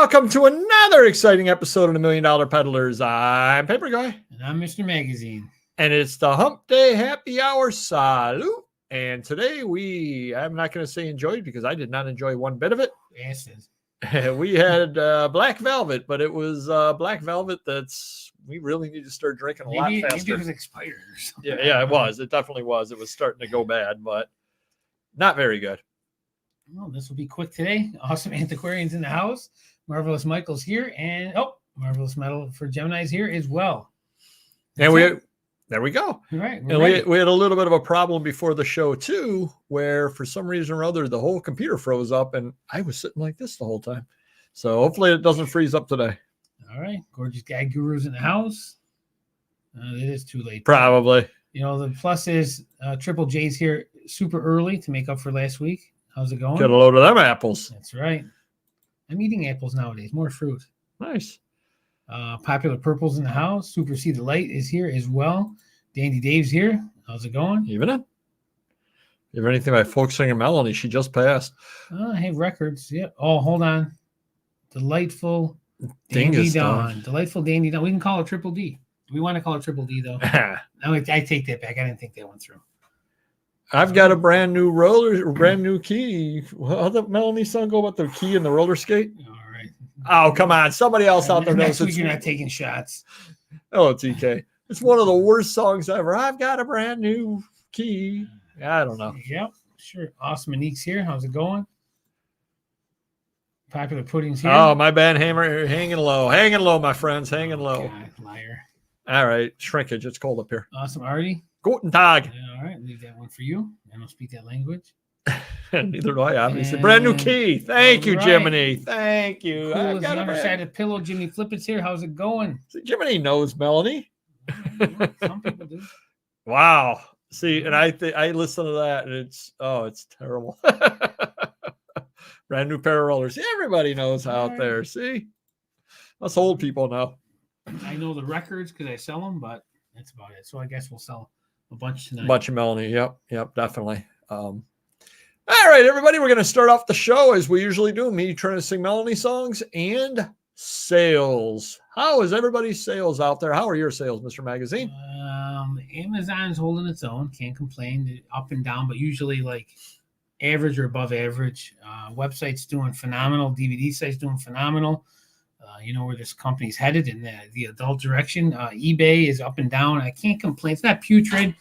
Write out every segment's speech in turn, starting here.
Welcome to another exciting episode of the $1 Million Peddlers. I'm Paper Guy. And I'm Mr. Magazine. And it's the Hump Day Happy Hour Salute. And today I'm not going to say enjoyed because I did not enjoy one bit of it. Asses. We had Black Velvet, but it was Black Velvet we really need to start drinking a lot faster. Maybe it was expired or something. Yeah, it was. It definitely was. It was starting to go bad, but not very good. Well, this will be quick today. Awesome Antiquarians in the house. Marvelous Michael's here. And, Marvelous Metal for Gemini's here as well. And there we go. All right. And we had a little bit of a problem before the show, too, where for some reason or other, the whole computer froze up and I was sitting like this the whole time. So hopefully it doesn't freeze up today. All right. Gorgeous guy gurus in the house. It is too late. Probably. You know, the plus is Triple J's here super early to make up for last week. How's it going? Get a load of them apples. That's right. I'm eating apples nowadays. More fruit. Nice. Popular Purples in the house. Super See the Light is here as well. Dandy Dave's here. How's it going? Evening. You have anything by Folk Singer Melanie? She just passed. I have records. Yeah. Oh, hold on. Delightful Dandy Dingus Dawn. Dawn. Delightful Dandy Dawn. We can call it Triple D. We want to call it Triple D, though. No, I take that back. I didn't think that went through. I've got a brand new key. How'd the Melanie song go about the key and the roller skate? All right. Oh, come on. Somebody else out there knows. Next week you're not taking shots. Oh, TK. It's one of the worst songs ever. I've got a brand new key. I don't know. Yep, sure. Awesome Monique's here. How's it going? Popular Pudding's here. Oh, my bad. Hanging low. Hanging low, my friends. Hanging low. God, liar. All right. Shrinkage. It's cold up here. Awesome Artie. Guten Tag. All right. Leave that one for you. I don't speak that language. Neither do I, obviously. Brand new key. Thank you, right. Jiminy. Thank you. Cool as the undersided pillow. Jimmy Flippett's here. How's it going? See, Jiminy knows Melanie. Some people do. Wow. See, and I listen to that and it's terrible. Brand new pair of rollers. Everybody knows out there. See? Us old people know. I know the records because I sell them, but that's about it. So I guess we'll sell a bunch tonight. A bunch of Melanie. Yep, definitely. All right, everybody, we're going to start off the show as we usually do. Me trying to sing Melanie songs and sales. How is everybody's sales out there? How are your sales, Mr. Magazine? Amazon's holding its own. Can't complain. Up and down, but usually like average or above average. Website's doing phenomenal. DVD site's doing phenomenal. You know where this company's headed in the adult direction. eBay is up and down. I can't complain. It's not putrid.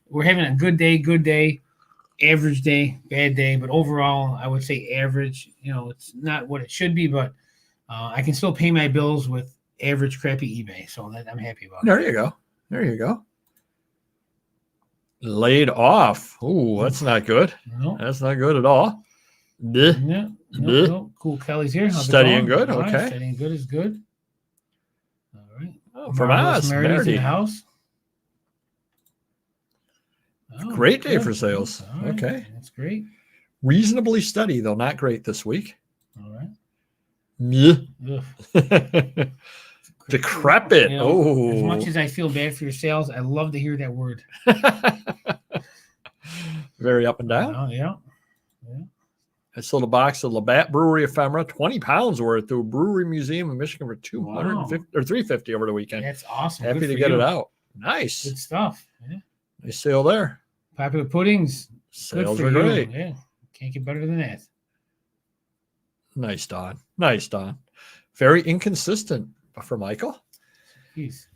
We're having a good day, average day, bad day. But overall, I would say average. You know, it's not what it should be, but I can still pay my bills with average, crappy eBay. So that I'm happy about. There you go. Laid off. Oh, that's not good. No. That's not good at all. No. Cool. Kelly's here. How's Studying good. All okay. Right. Studying good is good. All right. From us, Meredith's in the house. Great day for sales. Right. Okay. That's great. Reasonably steady, though not great this week. All right. Decrepit. You know, as much as I feel bad for your sales, I love to hear that word. Very up and down. Yeah. I sold a box of Labatt Brewery ephemera, 20 pounds worth, to a brewery museum in Michigan for $250 or $350 over the weekend. That's awesome. Happy to get it out. Nice. Good stuff. Yeah. Nice sale there. Popular Puddings. Sales are great. Yeah. Can't get better than that. Nice, Don. Very inconsistent for Michael. Jeez.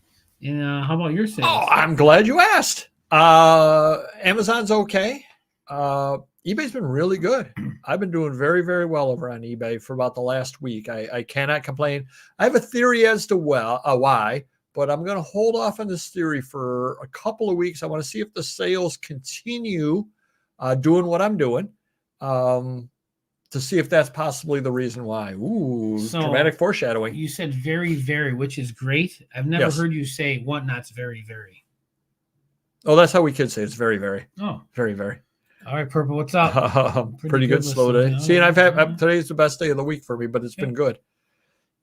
And how about your sales? Oh, I'm glad you asked. Amazon's okay. eBay's been really good. I've been doing very, very well over on eBay for about the last week. I cannot complain. I have a theory as to why, but I'm going to hold off on this theory for a couple of weeks. I want to see if the sales continue doing what I'm doing. To see if that's possibly the reason why. Ooh, so dramatic foreshadowing. You said very, very, which is great. I've never heard you say whatnot's very, very. Oh, that's how we kids say it. It's very, very. Oh. Very, very. All right, Purple, what's up? Pretty good slow day. See, and I've had today's the best day of the week for me, but it's been good.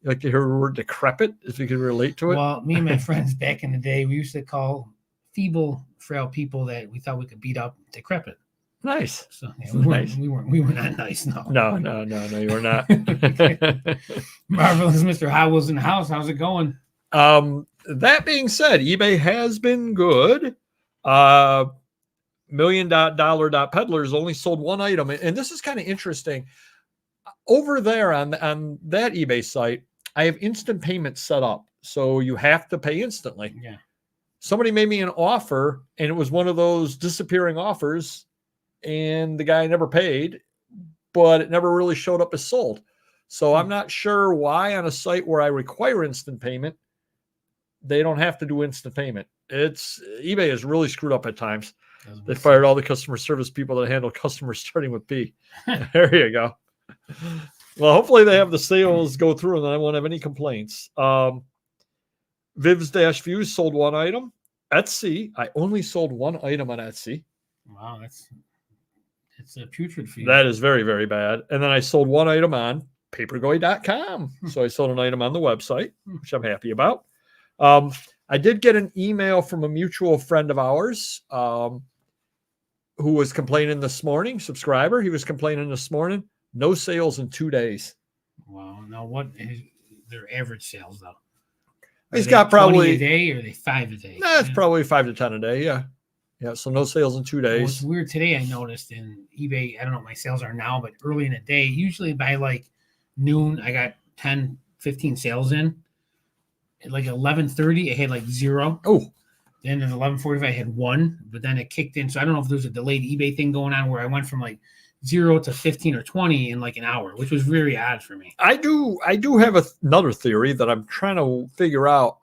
You like to hear the word decrepit, if you can relate to it? Well, me and my friends back in the day, we used to call feeble, frail people that we thought we could beat up decrepit. Nice. So yeah, Nice. we were not nice. No. No, you were not. Marvelous, Mr. Howell's in the house. How's it going? That being said, eBay has been good. Million dollar peddlers only sold one item, and this is kind of interesting. Over there on that eBay site, I have instant payments set up, so you have to pay instantly. Yeah. Somebody made me an offer, and it was one of those disappearing offers, and the guy never paid, but it never really showed up as sold. So I'm not sure why on a site where I require instant payment, they don't have to do instant payment. eBay is really screwed up at times. They fired all the customer service people that handle customers starting with P. There you go. Well, hopefully they have the sales go through and I won't have any complaints. Vivs-Views sold one item. Etsy, I only sold one item on Etsy. Wow, it's a putrid for you. That is very, very bad. And then I sold one item on papergoy.com. So I sold an item on the website, which I'm happy about. I did get an email from a mutual friend of ours who was complaining this morning, subscriber. He was complaining this morning, no sales in 2 days. Wow. Now, what is their average sales, though? He's got probably 20 a day, or are they 5 a day? It's probably 5 to 10 a day. Yeah. Yeah. So no sales in 2 days. What's weird today, I noticed in eBay, I don't know what my sales are now, but early in the day, usually by like noon, I got 10, 15 sales in. At like 11:30, I had like 0. Oh. Then at 11:45, I had 1, but then it kicked in. So I don't know if there's a delayed eBay thing going on where I went from like 0 to 15 or 20 in like an hour, which was very odd for me. I do have another theory that I'm trying to figure out.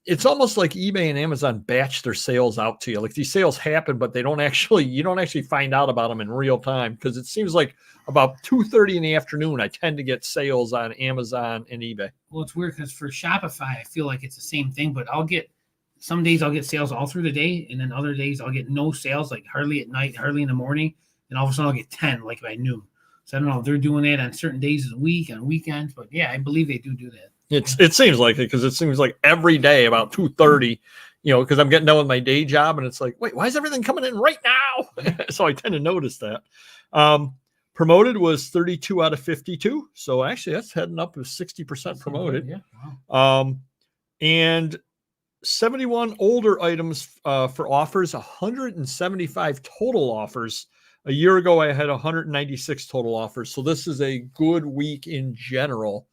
It's almost like eBay and Amazon batch their sales out to you. Like these sales happen, but you don't actually find out about them in real time. Because it seems like about 2:30 in the afternoon, I tend to get sales on Amazon and eBay. Well, it's weird because for Shopify, I feel like it's the same thing, but some days I'll get sales all through the day. And then other days I'll get no sales, like hardly at night, hardly in the morning. And all of a sudden I'll get 10 like by noon. So I don't know if they're doing that on certain days of the week, on weekends, but yeah, I believe they do that. It seems like it because it seems like every day about 2:30, because I'm getting done with my day job and it's like, wait, why is everything coming in right now? So I tend to notice that. Promoted was 32 out of 52. So actually that's heading up to 60% promoted. Yeah. Wow. And 71 older items for offers, 175 total offers. A year ago, I had 196 total offers. So this is a good week in general.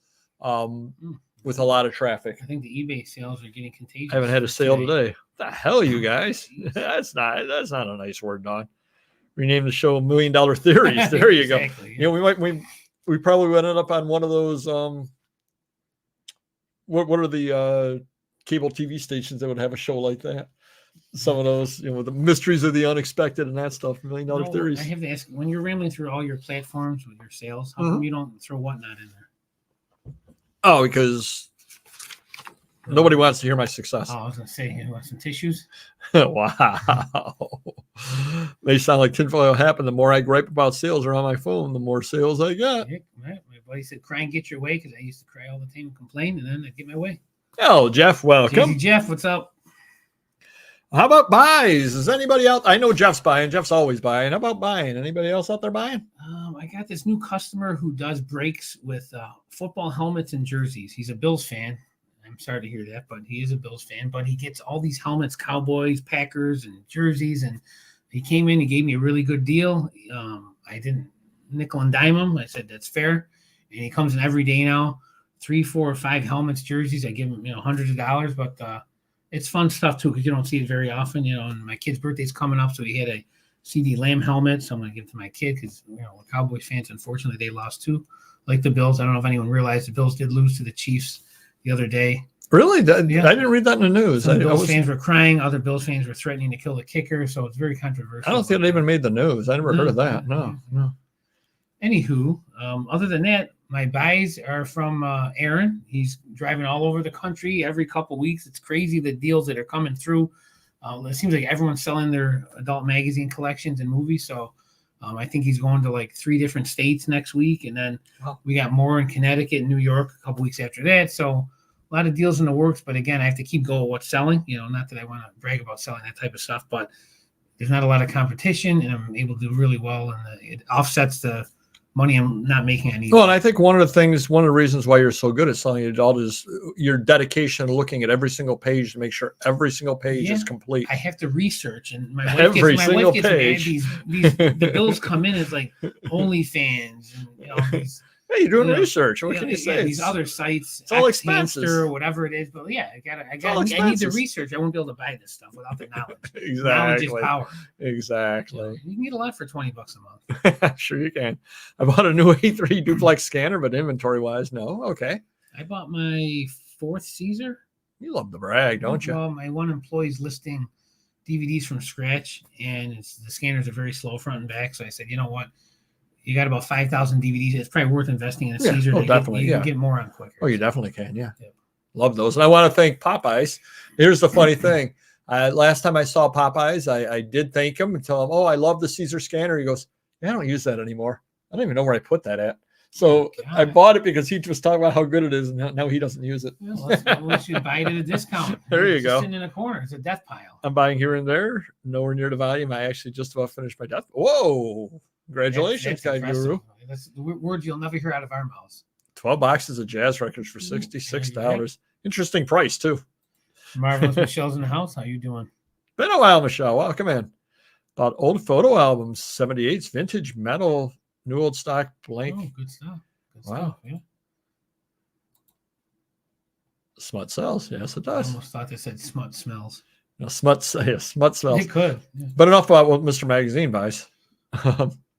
With a lot of traffic. I think the eBay sales are getting contagious. I haven't had a sale today. What the hell, you guys? That's not a nice word, Don. Rename the show $1 Million Theories. There you exactly, go. Yeah. We probably ended up on one of those. What are the cable TV stations that would have a show like that? Some of those, the mysteries of the unexpected and that stuff. $1 Million Theories. I have to ask, when you're rambling through all your platforms with your sales, how come you don't throw Whatnot in there? Oh, because nobody wants to hear my success. Oh, I was going to say, you want some tissues? Wow. May sound like tinfoil happen. The more I gripe about sales or on my phone, the more sales I got. Yeah, right. My buddy said, cry and get your way, because I used to cry all the time and complain, and then I'd get my way. Oh, Jeff, welcome. Jeff, what's up? How about buys? Is anybody out? I know Jeff's buying. Jeff's always buying. How about buying? Anybody else out there buying? I got this new customer who does breaks with football helmets and jerseys. He's a Bills fan. I'm sorry to hear that, but he is a Bills fan. But he gets all these helmets, Cowboys, Packers, and jerseys. And he came in, he gave me a really good deal. I didn't nickel and dime him. I said, that's fair. And he comes in every day now, 3, 4, or 5 helmets, jerseys. I give him, hundreds of dollars, but it's fun stuff too, because you don't see it very often, and my kid's birthday's coming up. So he had a CD Lamb helmet. So I'm going to give it to my kid because, we're Cowboys fans. Unfortunately, they lost too. Like the Bills. I don't know if anyone realized the Bills did lose to the Chiefs the other day. Really? Yeah. I didn't read that in the news. Bills fans were crying. Other Bills fans were threatening to kill the kicker. So it's very controversial. I don't think it even made the news. I never heard of that. No. Anywho, other than that, my buys are from Aaron. He's driving all over the country every couple weeks. It's crazy the deals that are coming through. It seems like everyone's selling their adult magazine collections and movies. So I think he's going to like 3 different states next week. And then we got more in Connecticut and New York a couple weeks after that. So a lot of deals in the works. But again, I have to keep going with what's selling. Not that I want to brag about selling that type of stuff, but there's not a lot of competition, and I'm able to do really well, and it offsets the money I'm not making on eBay. Well, and I think one of the reasons why you're so good at selling it all is your dedication to looking at every single page to make sure every single page is complete. I have to research, and my wife Every gets single mad. page. The bills come in as like OnlyFans, and these. Hey, you're doing research. What can you say? These other sites, it's all expenses or whatever it is. But yeah, I need the research. I won't be able to buy this stuff without the knowledge. Exactly. Knowledge is power. Exactly. You can get a lot for $20 a month. Sure you can. I bought a new A3 duplex scanner, but inventory wise, no. Okay. I bought my 4th CZUR. You love the brag, don't you? Well, my one employee's listing DVDs from scratch, and the scanners are very slow front and back. So I said, you know what? You got about 5,000 DVDs. It's probably worth investing in a CZUR. Oh, definitely. You can get more on quicker. Oh, you definitely can. Yeah. Love those. And I want to thank Popeyes. Here's the funny thing. Last time I saw Popeyes, I did thank him and tell him, oh, I love the CZUR scanner. He goes, yeah, I don't use that anymore. I don't even know where I put that at. So I bought it because he was talking about how good it is, and now he doesn't use it. Well, we should buy it at a discount. There you it's go. Sitting in a corner. It's a death pile. I'm buying here and there, nowhere near the volume. I actually just about finished my death. Whoa. Congratulations, Guy Guru. That's the words you'll never hear out of our mouths. 12 boxes of jazz records for $66. Interesting price, too. Marvelous. Michelle's in the house. How you doing? Been a while, Michelle. Welcome in. About old photo albums, 78s, vintage, metal, new old stock, blank. Oh, good stuff. Good Wow. stuff. Yeah. Smut sells. Yes, it I does. almost thought they said smut smells. No, smut smells. It could. Yeah. But enough about what Mr. Magazine buys.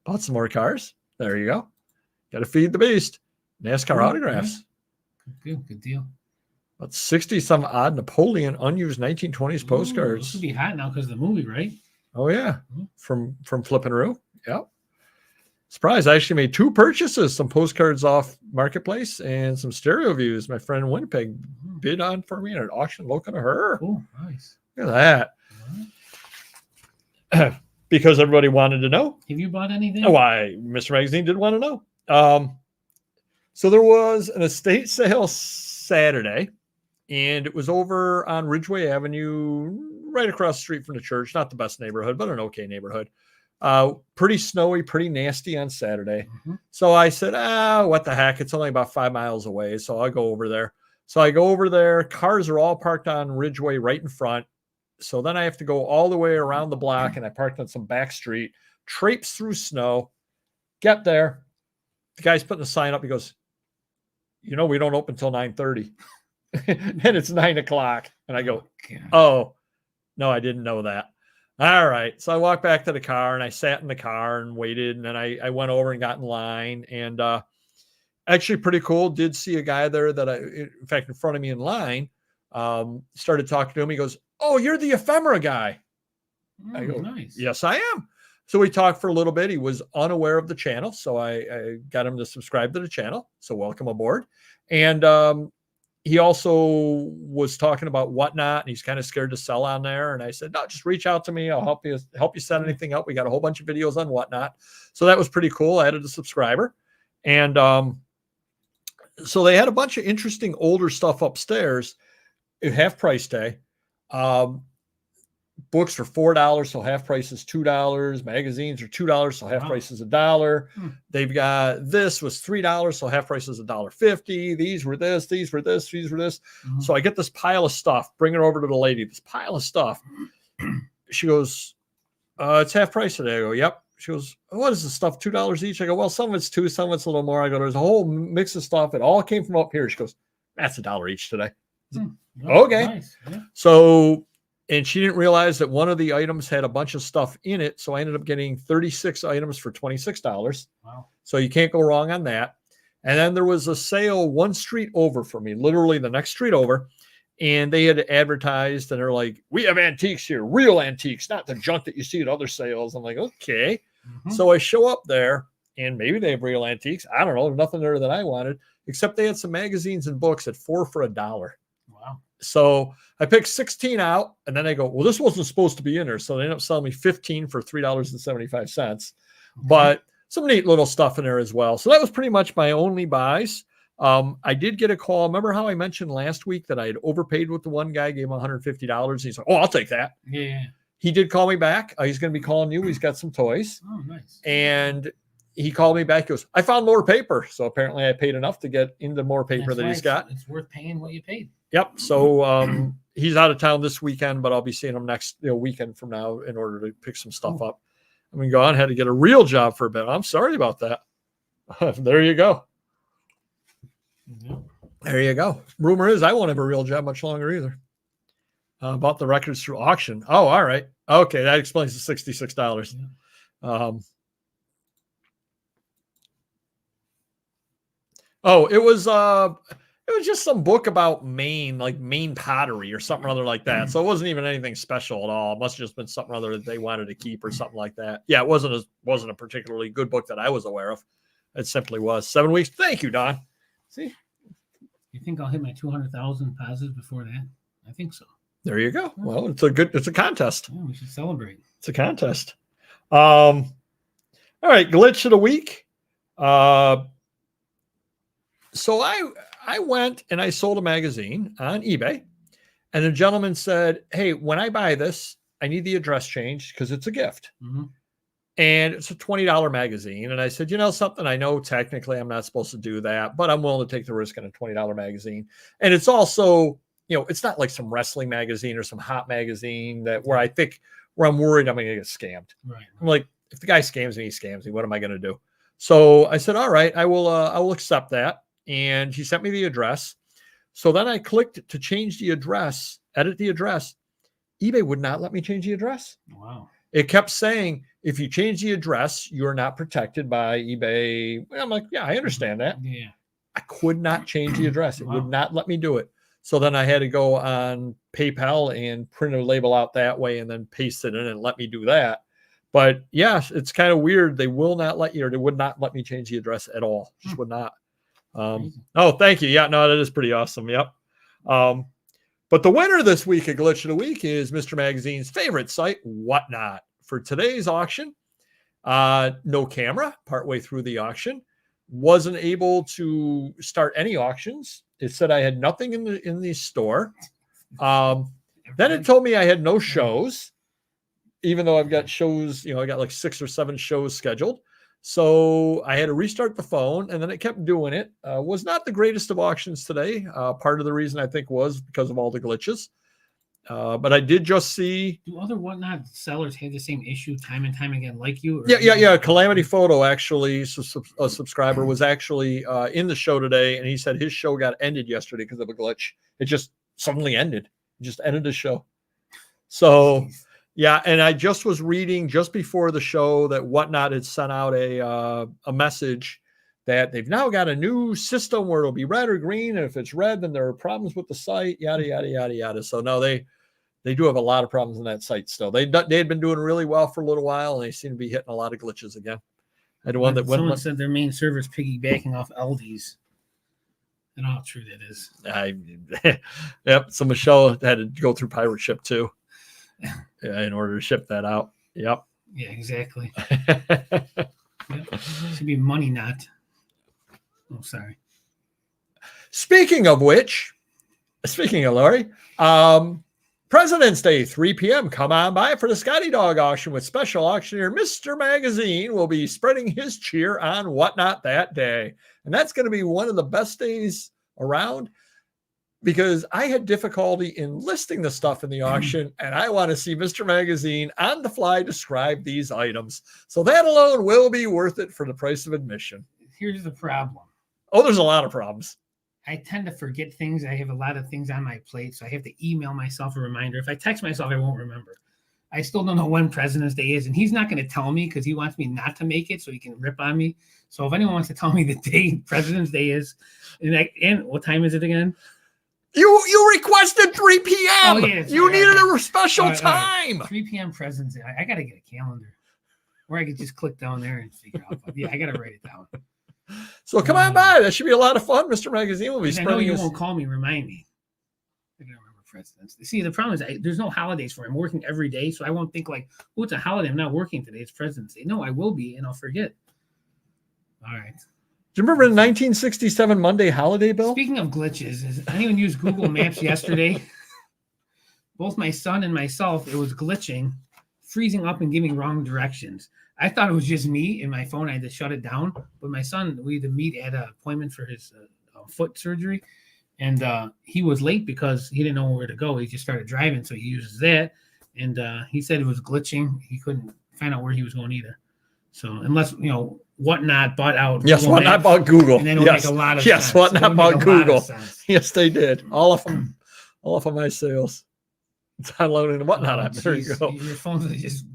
Bought some more cars. There you go. Got to feed the beast. NASCAR autographs. Yeah. Good deal. About 60 some odd Napoleon unused 1920s postcards. This would be hot now because of the movie, right? Oh yeah, from Flippin' Roo. Yep. Surprise! I actually made 2 purchases: some postcards off Marketplace and some stereo views. My friend in Winnipeg bid on for me at an auction local to her. Oh, nice. Look at that. Because everybody wanted to know. Have you bought anything? Why, Mr. Magazine did want to know. So there was an estate sale Saturday, and it was over on Ridgeway Avenue, right across the street from the church. Not the best neighborhood, but an okay neighborhood. Pretty snowy, pretty nasty on Saturday. So I said, what the heck? It's only about 5 miles away, so I'll go over there. So I go over there. Cars are all parked on Ridgeway right in front. So then I have to go all the way around the block, and I parked on some back street, traipse through snow, get there. The guy's putting a sign up. He goes, we don't open till 9:30. And it's 9 o'clock. And I go, oh, no, I didn't know that. All right. So I walked back to the car, and I sat in the car and waited. And then I went over and got in line. And actually pretty cool. Did see a guy there that in fact, in front of me in line, started talking to him. He goes, oh, you're the ephemera guy. I go, nice. Yes, I am. So we talked for a little bit. He was unaware of the channel. So I got him to subscribe to the channel. So welcome aboard. And he also was talking about Whatnot, and he's kind of scared to sell on there. And I said, no, just reach out to me. I'll help you set anything up. We got a whole bunch of videos on Whatnot. So that was pretty cool. I added a subscriber. And so they had a bunch of interesting older stuff upstairs at half price day. Books are $4, so half price is $2. Magazines are $2, so half price is $1. They've got this was $3, so half price is $1.50. These were this, these were this, these were this. So I get this pile of stuff, bring it over to the lady, this pile of stuff. She goes, it's half price today. I go, yep. She goes, what is this stuff? $2 each? I go, well, some of it's $2, some of it's a little more. I go, there's a whole mix of stuff. It all came from up here. She goes, that's $1 each today. Okay. Nice. Yeah. So, and she didn't realize that one of the items had a bunch of stuff in it. So I ended up getting 36 items for $26. Wow. So you can't go wrong on that. And then there was a sale one street over for me, literally the next street over. And they had advertised, and they're like, we have antiques here, real antiques, not the junk that you see at other sales. I'm like, okay. So I show up there, and maybe they have real antiques. I don't know. There's nothing there that I wanted, except they had some magazines and books at 4 for $1. Wow. So I picked 16 out, and then I go, well, this wasn't supposed to be in there. So they ended up selling me 15 for $3.75. But some neat little stuff in there as well. So that was pretty much my only buys. I did get a call. Remember how I mentioned last week that I had overpaid with the one guy, gave him $150? He's like, oh, I'll take that. Yeah. he did call me back. He's going to be calling you. He's got some toys. Oh, nice. And he called me back. He goes, I found more paper. So apparently I paid enough to get into more paper that he's got. It's worth paying what you paid. Yep. So he's out of town this weekend, but I'll be seeing him next weekend from now in order to pick some stuff up. I'm going to go on ahead and get a real job for a bit. I'm sorry about that. There you go. Yep. There you go. Rumor is I won't have a real job much longer either. Bought the records through auction. Oh, all right. Okay, that explains the $66. Yeah. It was just some book about Maine, like Maine pottery or something or other like that. So it wasn't even anything special at all. It must have just been something other that they wanted to keep or something like that. Yeah, it wasn't a particularly good book that I was aware of. It simply was 7 weeks. Thank you, Don. See, you think I'll hit my 200,000 positives before that? I think so. There you go. Well, it's a contest. Yeah, we should celebrate. It's a contest. All right, glitch of the week. So I went and I sold a magazine on eBay, and the gentleman said, hey, when I buy this, I need the address changed because it's a gift. Mm-hmm. And it's a $20 magazine. And I said, something, I know technically I'm not supposed to do that, but I'm willing to take the risk on a $20 magazine. And it's also, it's not like some wrestling magazine or some hot magazine where I'm worried I'm going to get scammed. Right. I'm like, if the guy scams me, he scams me. What am I going to do? So I said, all right, I will accept that. And he sent me the address. So then I clicked to change the address, edit the address. eBay would not let me change the address. Wow. It kept saying, if you change the address, you're not protected by eBay. I'm like, yeah, I understand that. Yeah. I could not change the address. It would not let me do it. So then I had to go on PayPal and print a label out that way and then paste it in and let me do that. But yeah, it's kind of weird. They will not let you, or they would not let me change the address at all. Just would not. Oh, thank you. Yeah, no, that is pretty awesome. Yep. But the winner this week at Glitch of the Week is Mr. Magazine's favorite site, Whatnot. For today's auction, no camera partway through the auction. Wasn't able to start any auctions. It said I had nothing in the store. Then it told me I had no shows, even though I've got shows, I got like 6 or 7 shows scheduled. So I had to restart the phone, and then it kept doing it. Was not the greatest of auctions today. Part of the reason I think was because of all the glitches. But I did just see. Do other Whatnot sellers have the same issue time and time again, like you? Or Yeah. Calamity Photo, actually, a subscriber, was actually in the show today, and he said his show got ended yesterday because of a glitch. It just suddenly ended. It just ended the show. So. Jeez. Yeah, and I just was reading just before the show that Whatnot had sent out a message that they've now got a new system where it'll be red or green, and if it's red, then there are problems with the site, yada, yada, yada, yada. So no, they do have a lot of problems in that site still. They had been doing really well for a little while, and they seem to be hitting a lot of glitches again. I had one that someone said their main server's piggybacking off Aldi's. And how true that is. Yep, so Michelle had to go through pirate ship too. Yeah, in order to ship that out. Yep. Yeah, exactly. Yep. Should be money, not. Oh, sorry. Speaking of Lori, President's Day, 3 p.m. Come on by for the Scotty Dog auction with special auctioneer Mr. Magazine will be spreading his cheer on Whatnot that day. And that's going to be one of the best days around, because I had difficulty in listing the stuff in the auction, and I want to see Mr. Magazine on the fly describe these items. So that alone will be worth it for the price of admission. Here's the problem. Oh, there's a lot of problems. I tend to forget things. I have a lot of things on my plate, so I have to email myself a reminder. If I text myself, I won't remember. I still don't know when President's Day is, and he's not going to tell me because he wants me not to make it so he can rip on me. So if anyone wants to tell me the day President's Day is, and what time is it again? You requested 3 p.m. Oh, yeah, you needed a special time. 3 p.m. President's Day. I got to get a calendar where I could just click down there and figure out. But yeah, I got to write it down. So come on by. That should be a lot of fun. Mr. Magazine will be spreading. I know you won't call me. Remind me. I gotta remember President's Day. See, the problem is there's no holidays for me. I'm working every day, so I won't think like, oh, it's a holiday. I'm not working today. It's President's Day. No, I will be, and I'll forget. All right. Do you remember the 1967 Monday holiday, Bill? Speaking of glitches, has anyone used Google Maps yesterday? Both my son and myself, it was glitching. freezing up and giving wrong directions. I thought it was just me and my phone. I had to shut it down. But my son, we had to meet at an appointment for his foot surgery. And he was late because he didn't know where to go. He just started driving. So he uses that. And he said it was glitching. He couldn't find out where he was going either. So unless, Whatnot bought out. Yes, Google Whatnot Maps, bought Google. and then it would make a lot of yes, sense. Whatnot bought Google. Sense. Yes, they did. All of them. All of my sales. Downloading the Whatnot app. There you go. Your phones are just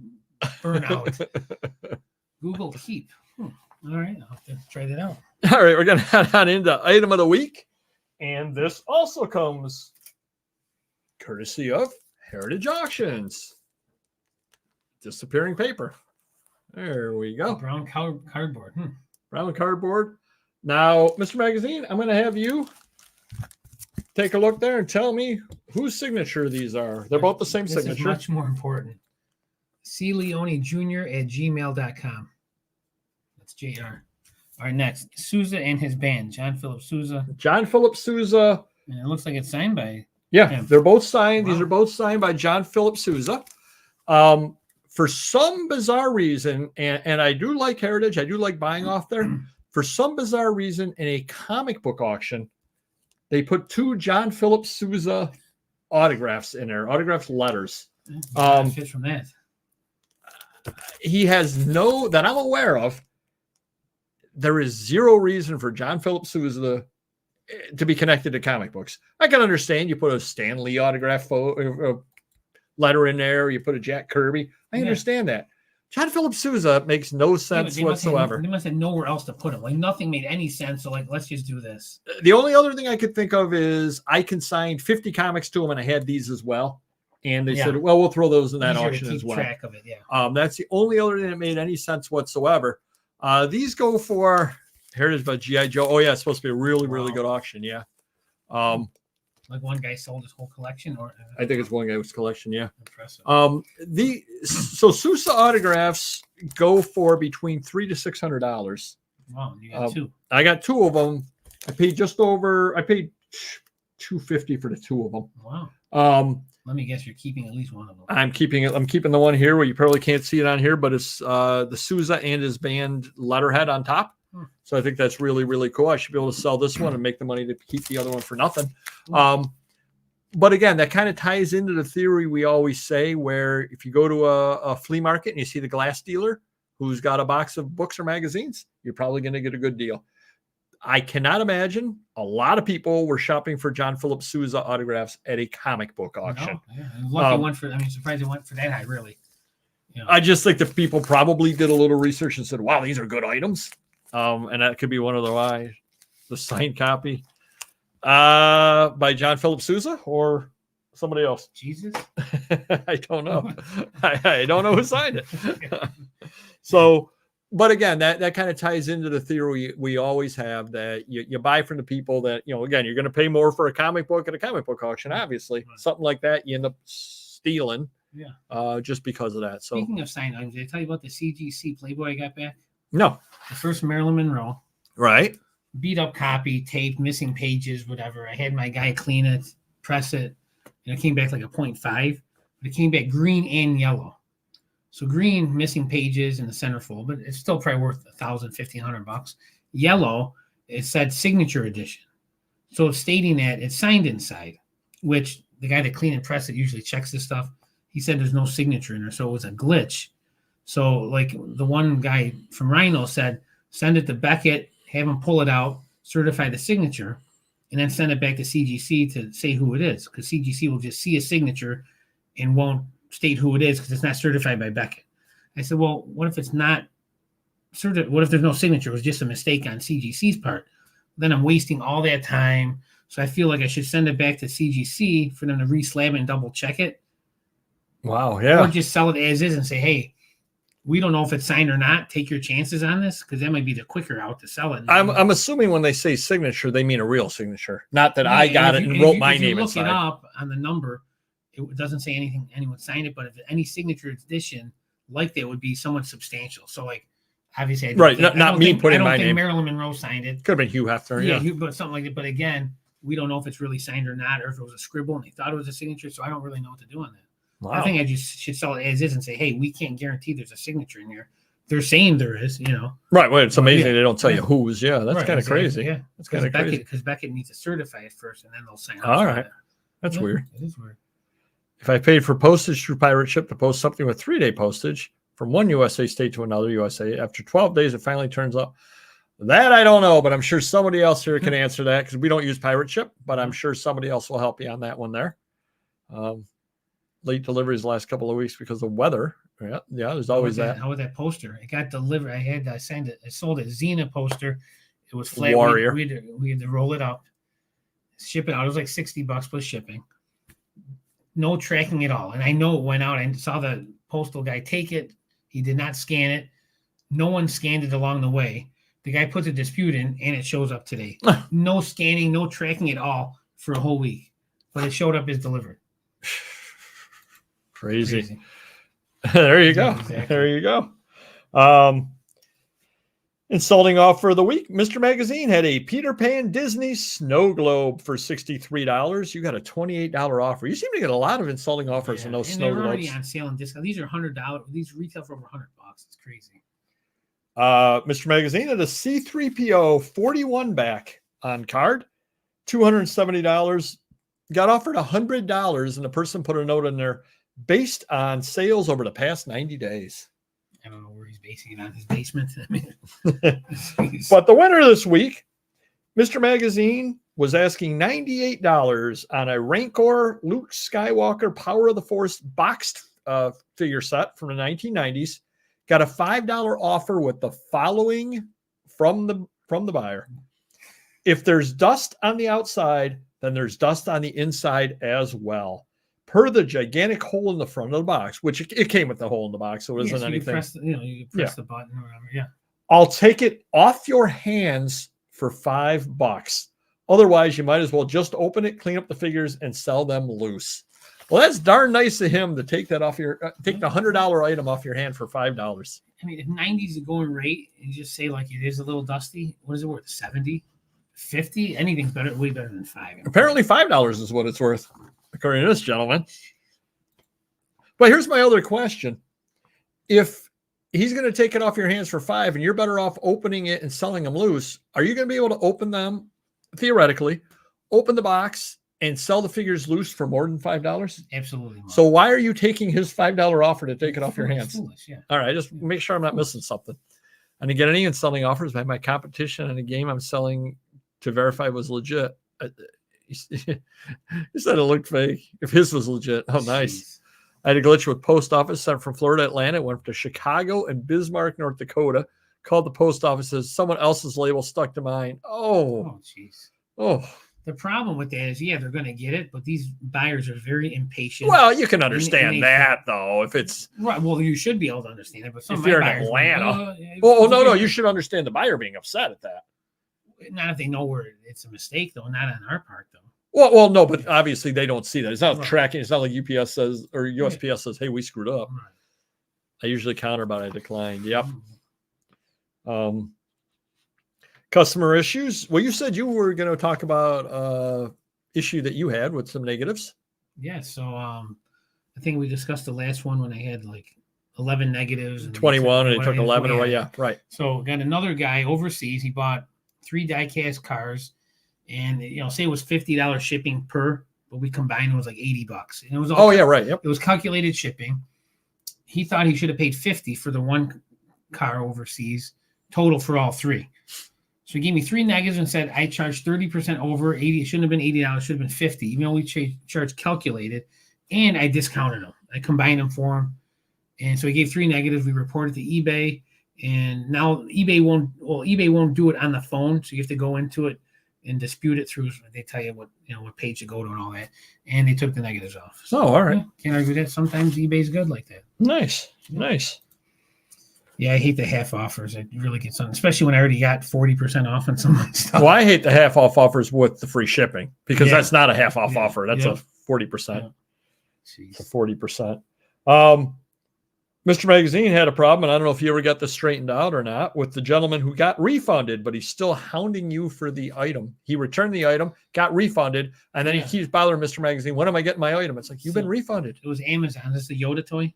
burn out. Google Keep. All right, I'll have to try that out. All right, we're going to head on into item of the week. And this also comes courtesy of Heritage Auctions. Disappearing paper. There we go. Brown cardboard. Brown cardboard. Now, Mr. Magazine, I'm going to have you take a look there and tell me whose signature these are. They're both the same signature. This is much more important. cleonejr@gmail.com. That's JR. All right, next. Souza and his band. John Philip Souza. John Philip Souza. And it looks like it's signed by him. They're both signed. Wow. These are both signed by John Philip Souza. For some bizarre reason, and I do like Heritage, I do like buying off there. For some bizarre reason, in a comic book auction, they put 2 John Philip Souza autographs in there, autographed letters. Fits from that. He has that I'm aware of, there is zero reason for John Philip Souza to be connected to comic books. I can understand you put a Stan Lee autograph letter in there, you put a Jack Kirby. I understand that. John Philip Souza makes no sense whatsoever. They must have nowhere else to put him. Like nothing made any sense. So let's just do this. The only other thing I could think of is I consigned 50 comics to him, and I had these as well. And they said, well, we'll throw those in that auction as well. Track of it, that's the only other thing that made any sense whatsoever. These go for Heritage by G.I. Joe. Oh, yeah, it's supposed to be a really, really good auction. Yeah. Like one guy sold his whole collection, or I think it's one guy's collection. Yeah. Impressive. So Sousa autographs go for between $300 to $600. Wow, you got 2. I got 2 of them. I paid $250 for the 2 of them. Wow. Let me guess, you're keeping at least one of them. I'm keeping the one here where you probably can't see it on here, but it's the Sousa and his band letterhead on top. So I think that's really, really cool. I should be able to sell this one and make the money to keep the other one for nothing. But again, that kind of ties into the theory we always say, where if you go to a flea market and you see the glass dealer who's got a box of books or magazines, you're probably going to get a good deal. I cannot imagine a lot of people were shopping for John Philip Sousa autographs at a comic book auction. Lucky one for. Surprised it went for that high, really. I just think that people probably did a little research and said, "Wow, these are good items." And that could be one of the signed copy by John Philip Sousa or somebody else. Jesus, I don't know. I don't know who signed it. So, but again, that kind of ties into the theory we always have, that you buy from the people that, again, you're going to pay more for a comic book at a comic book auction. Obviously, something like that, you end up stealing. Just because of that. So, speaking of signed items, did I tell you about the CGC Playboy I got back? No. The first Marilyn Monroe. Right. Beat up copy, taped, missing pages, whatever. I had my guy clean it, press it, and it came back like a 0.5. But it came back green and yellow. So green, missing pages in the centerfold, but it's still probably worth $1,000, $1,500. Yellow, it said signature edition. So it's stating that it's signed inside, which the guy that clean and press it usually checks this stuff. He said there's no signature in there, so it was a glitch. So, like the one guy from Rhino said, send it to Beckett, have him pull it out, certify the signature, and then send it back to CGC to say who it is, because CGC will just see a signature and won't state who it is because it's not certified by Beckett. I said, well, what if it's not certified? What if there's no signature? It was just a mistake on CGC's part. Then I'm wasting all that time. So I feel like I should send it back to CGC for them to re-slab it and double check it. Wow, yeah. Or just sell it as is and say, hey, we don't know if it's signed or not. Take your chances on this, because that might be the quicker out to sell it. I'm assuming when they say signature, they mean a real signature, not that I got it and wrote my name inside. Look it up on the number. It doesn't say anyone signed it, but if any signature edition like that would be somewhat substantial. So, like, obviously, not me putting my name. I don't think Marilyn Monroe signed it. Could have been Hugh Hefner. Yeah, but something like that. But again, we don't know if it's really signed or not, or if it was a scribble and they thought it was a signature. So I don't really know what to do on that. Wow. I think I just should sell it as is and say, hey, we can't guarantee there's a signature in here. They're saying there is, Right. Well, it's amazing they don't tell Yeah. you whose. Yeah, that's Right, kind of exactly, crazy. Yeah, That's kind of crazy. Because Beckett needs to certify it first, and then they'll sign off. All right. It. That's weird. It is weird. If I paid for postage through pirate ship to post something with 3-day postage from one USA state to another USA, after 12 days, it finally turns up. That I don't know, but I'm sure somebody else here can answer that because we don't use pirate ship, but I'm sure somebody else will help you on that one there. Late deliveries the last couple of weeks because of weather. Yeah, there's always that. How about that poster? It got delivered. I signed it. I sold a Xena poster. It was flat. Warrior. We had to roll it up, ship it out. It was like $60 plus shipping. No tracking at all. And I know it went out. I saw the postal guy take it. He did not scan it. No one scanned it along the way. The guy puts a dispute in, and it shows up today. No scanning, no tracking at all for a whole week. But it showed up as delivered. Crazy. There you go. Exactly. There you go. Insulting offer of the week. Mr. Magazine had a Peter Pan Disney snow globe for $63. You got a $28 offer. You seem to get a lot of insulting offers in those snow globes. They're already on sale and discount. These are $100. These retail for over $100. It's crazy. Mr. Magazine had a C3PO 41 back on card, $270. Got offered $100, and the person put a note in there based on sales over the past 90 days. I don't know where he's basing it on, his basement. I mean, but the winner this week, Mr. Magazine was asking $98 on a Rancor Luke Skywalker Power of the Force boxed figure set from the 1990s. Got a $5 offer with the following from the buyer. If there's dust on the outside, then there's dust on the inside as well. Per the gigantic hole in the front of the box, which it came with the hole in the box, so it isn't anything. You press the button or whatever. Yeah. I'll take it off your hands for $5. Otherwise, you might as well just open it, clean up the figures, and sell them loose. Well, that's darn nice of him to take that off take the $100 item off your hand for $5. I mean, if 90 is the going rate, and you just say like it is a little dusty, what is it worth? 70, 50? Anything's better, way better than $5. Apparently, $5 is what it's worth, according to this gentleman. But here's my other question: if he's going to take it off your hands for $5, and you're better off opening it and selling them loose, are you going to be able to open them theoretically, open the box, and sell the figures loose for more than $5? Absolutely not. So why are you taking his $5 offer to take it off your hands? Foolish, yeah. All right, just make sure I'm not missing something. And to get any insulting offers by my competition in a game I'm selling to verify was legit. He said it looked fake. If his was legit, oh, nice. Jeez. I had a glitch with post office sent from Florida, Atlanta, went to Chicago and Bismarck, North Dakota. Called the post office, says someone else's label stuck to mine. Oh, jeez. Oh. The problem with that is, yeah, they're going to get it, but these buyers are very impatient. Well, you can understand that, though, if it's right. Well, you should be able to understand it, but some if you're in Atlanta, no, you should understand the buyer being upset at that. Not if they know where it's a mistake, though. Not on our part, though. Well, no, but obviously they don't see that. It's not tracking. It's not like UPS says or USPS says, "Hey, we screwed up." Right. I usually counter, but I declined. Yep. Customer issues. Well, you said you were going to talk about issue that you had with some negatives. Yeah. So I think we discussed the last one when I had like 11 negatives. And 21, and it took 11 away. Yeah, right. So got another guy overseas. He bought 3 die-cast cars, and say it was $50 shipping per, but we combined it was like $80, and it was all right. Yep. It was calculated shipping. He thought he should have paid $50 for the one car overseas, total for all 3. So he gave me 3 negatives and said I charged 30% over 80. It shouldn't have been $80. It should have been $50, even though we charged calculated, and I discounted them. I combined them for him, and so he gave 3 negatives. We reported to eBay, and now eBay won't do it on the phone, so you have to go into it and dispute it through. They tell you what page to go to and all that, and they took the negatives off. So, all right, can't argue that. Sometimes eBay's good like that. Nice. Yeah, I hate the half offers. I really get something, especially when I already got 40% off on some of my stuff. Well, I hate the half off offers with the free shipping because that's not a half off offer. That's a 40%. It's a 40%. Mr. Magazine had a problem, and I don't know if you ever got this straightened out or not, with the gentleman who got refunded, but he's still hounding you for the item. He returned the item, got refunded, and then he keeps bothering Mr. Magazine. When am I getting my item? It's like, you've been refunded. It was Amazon. Is this the Yoda toy?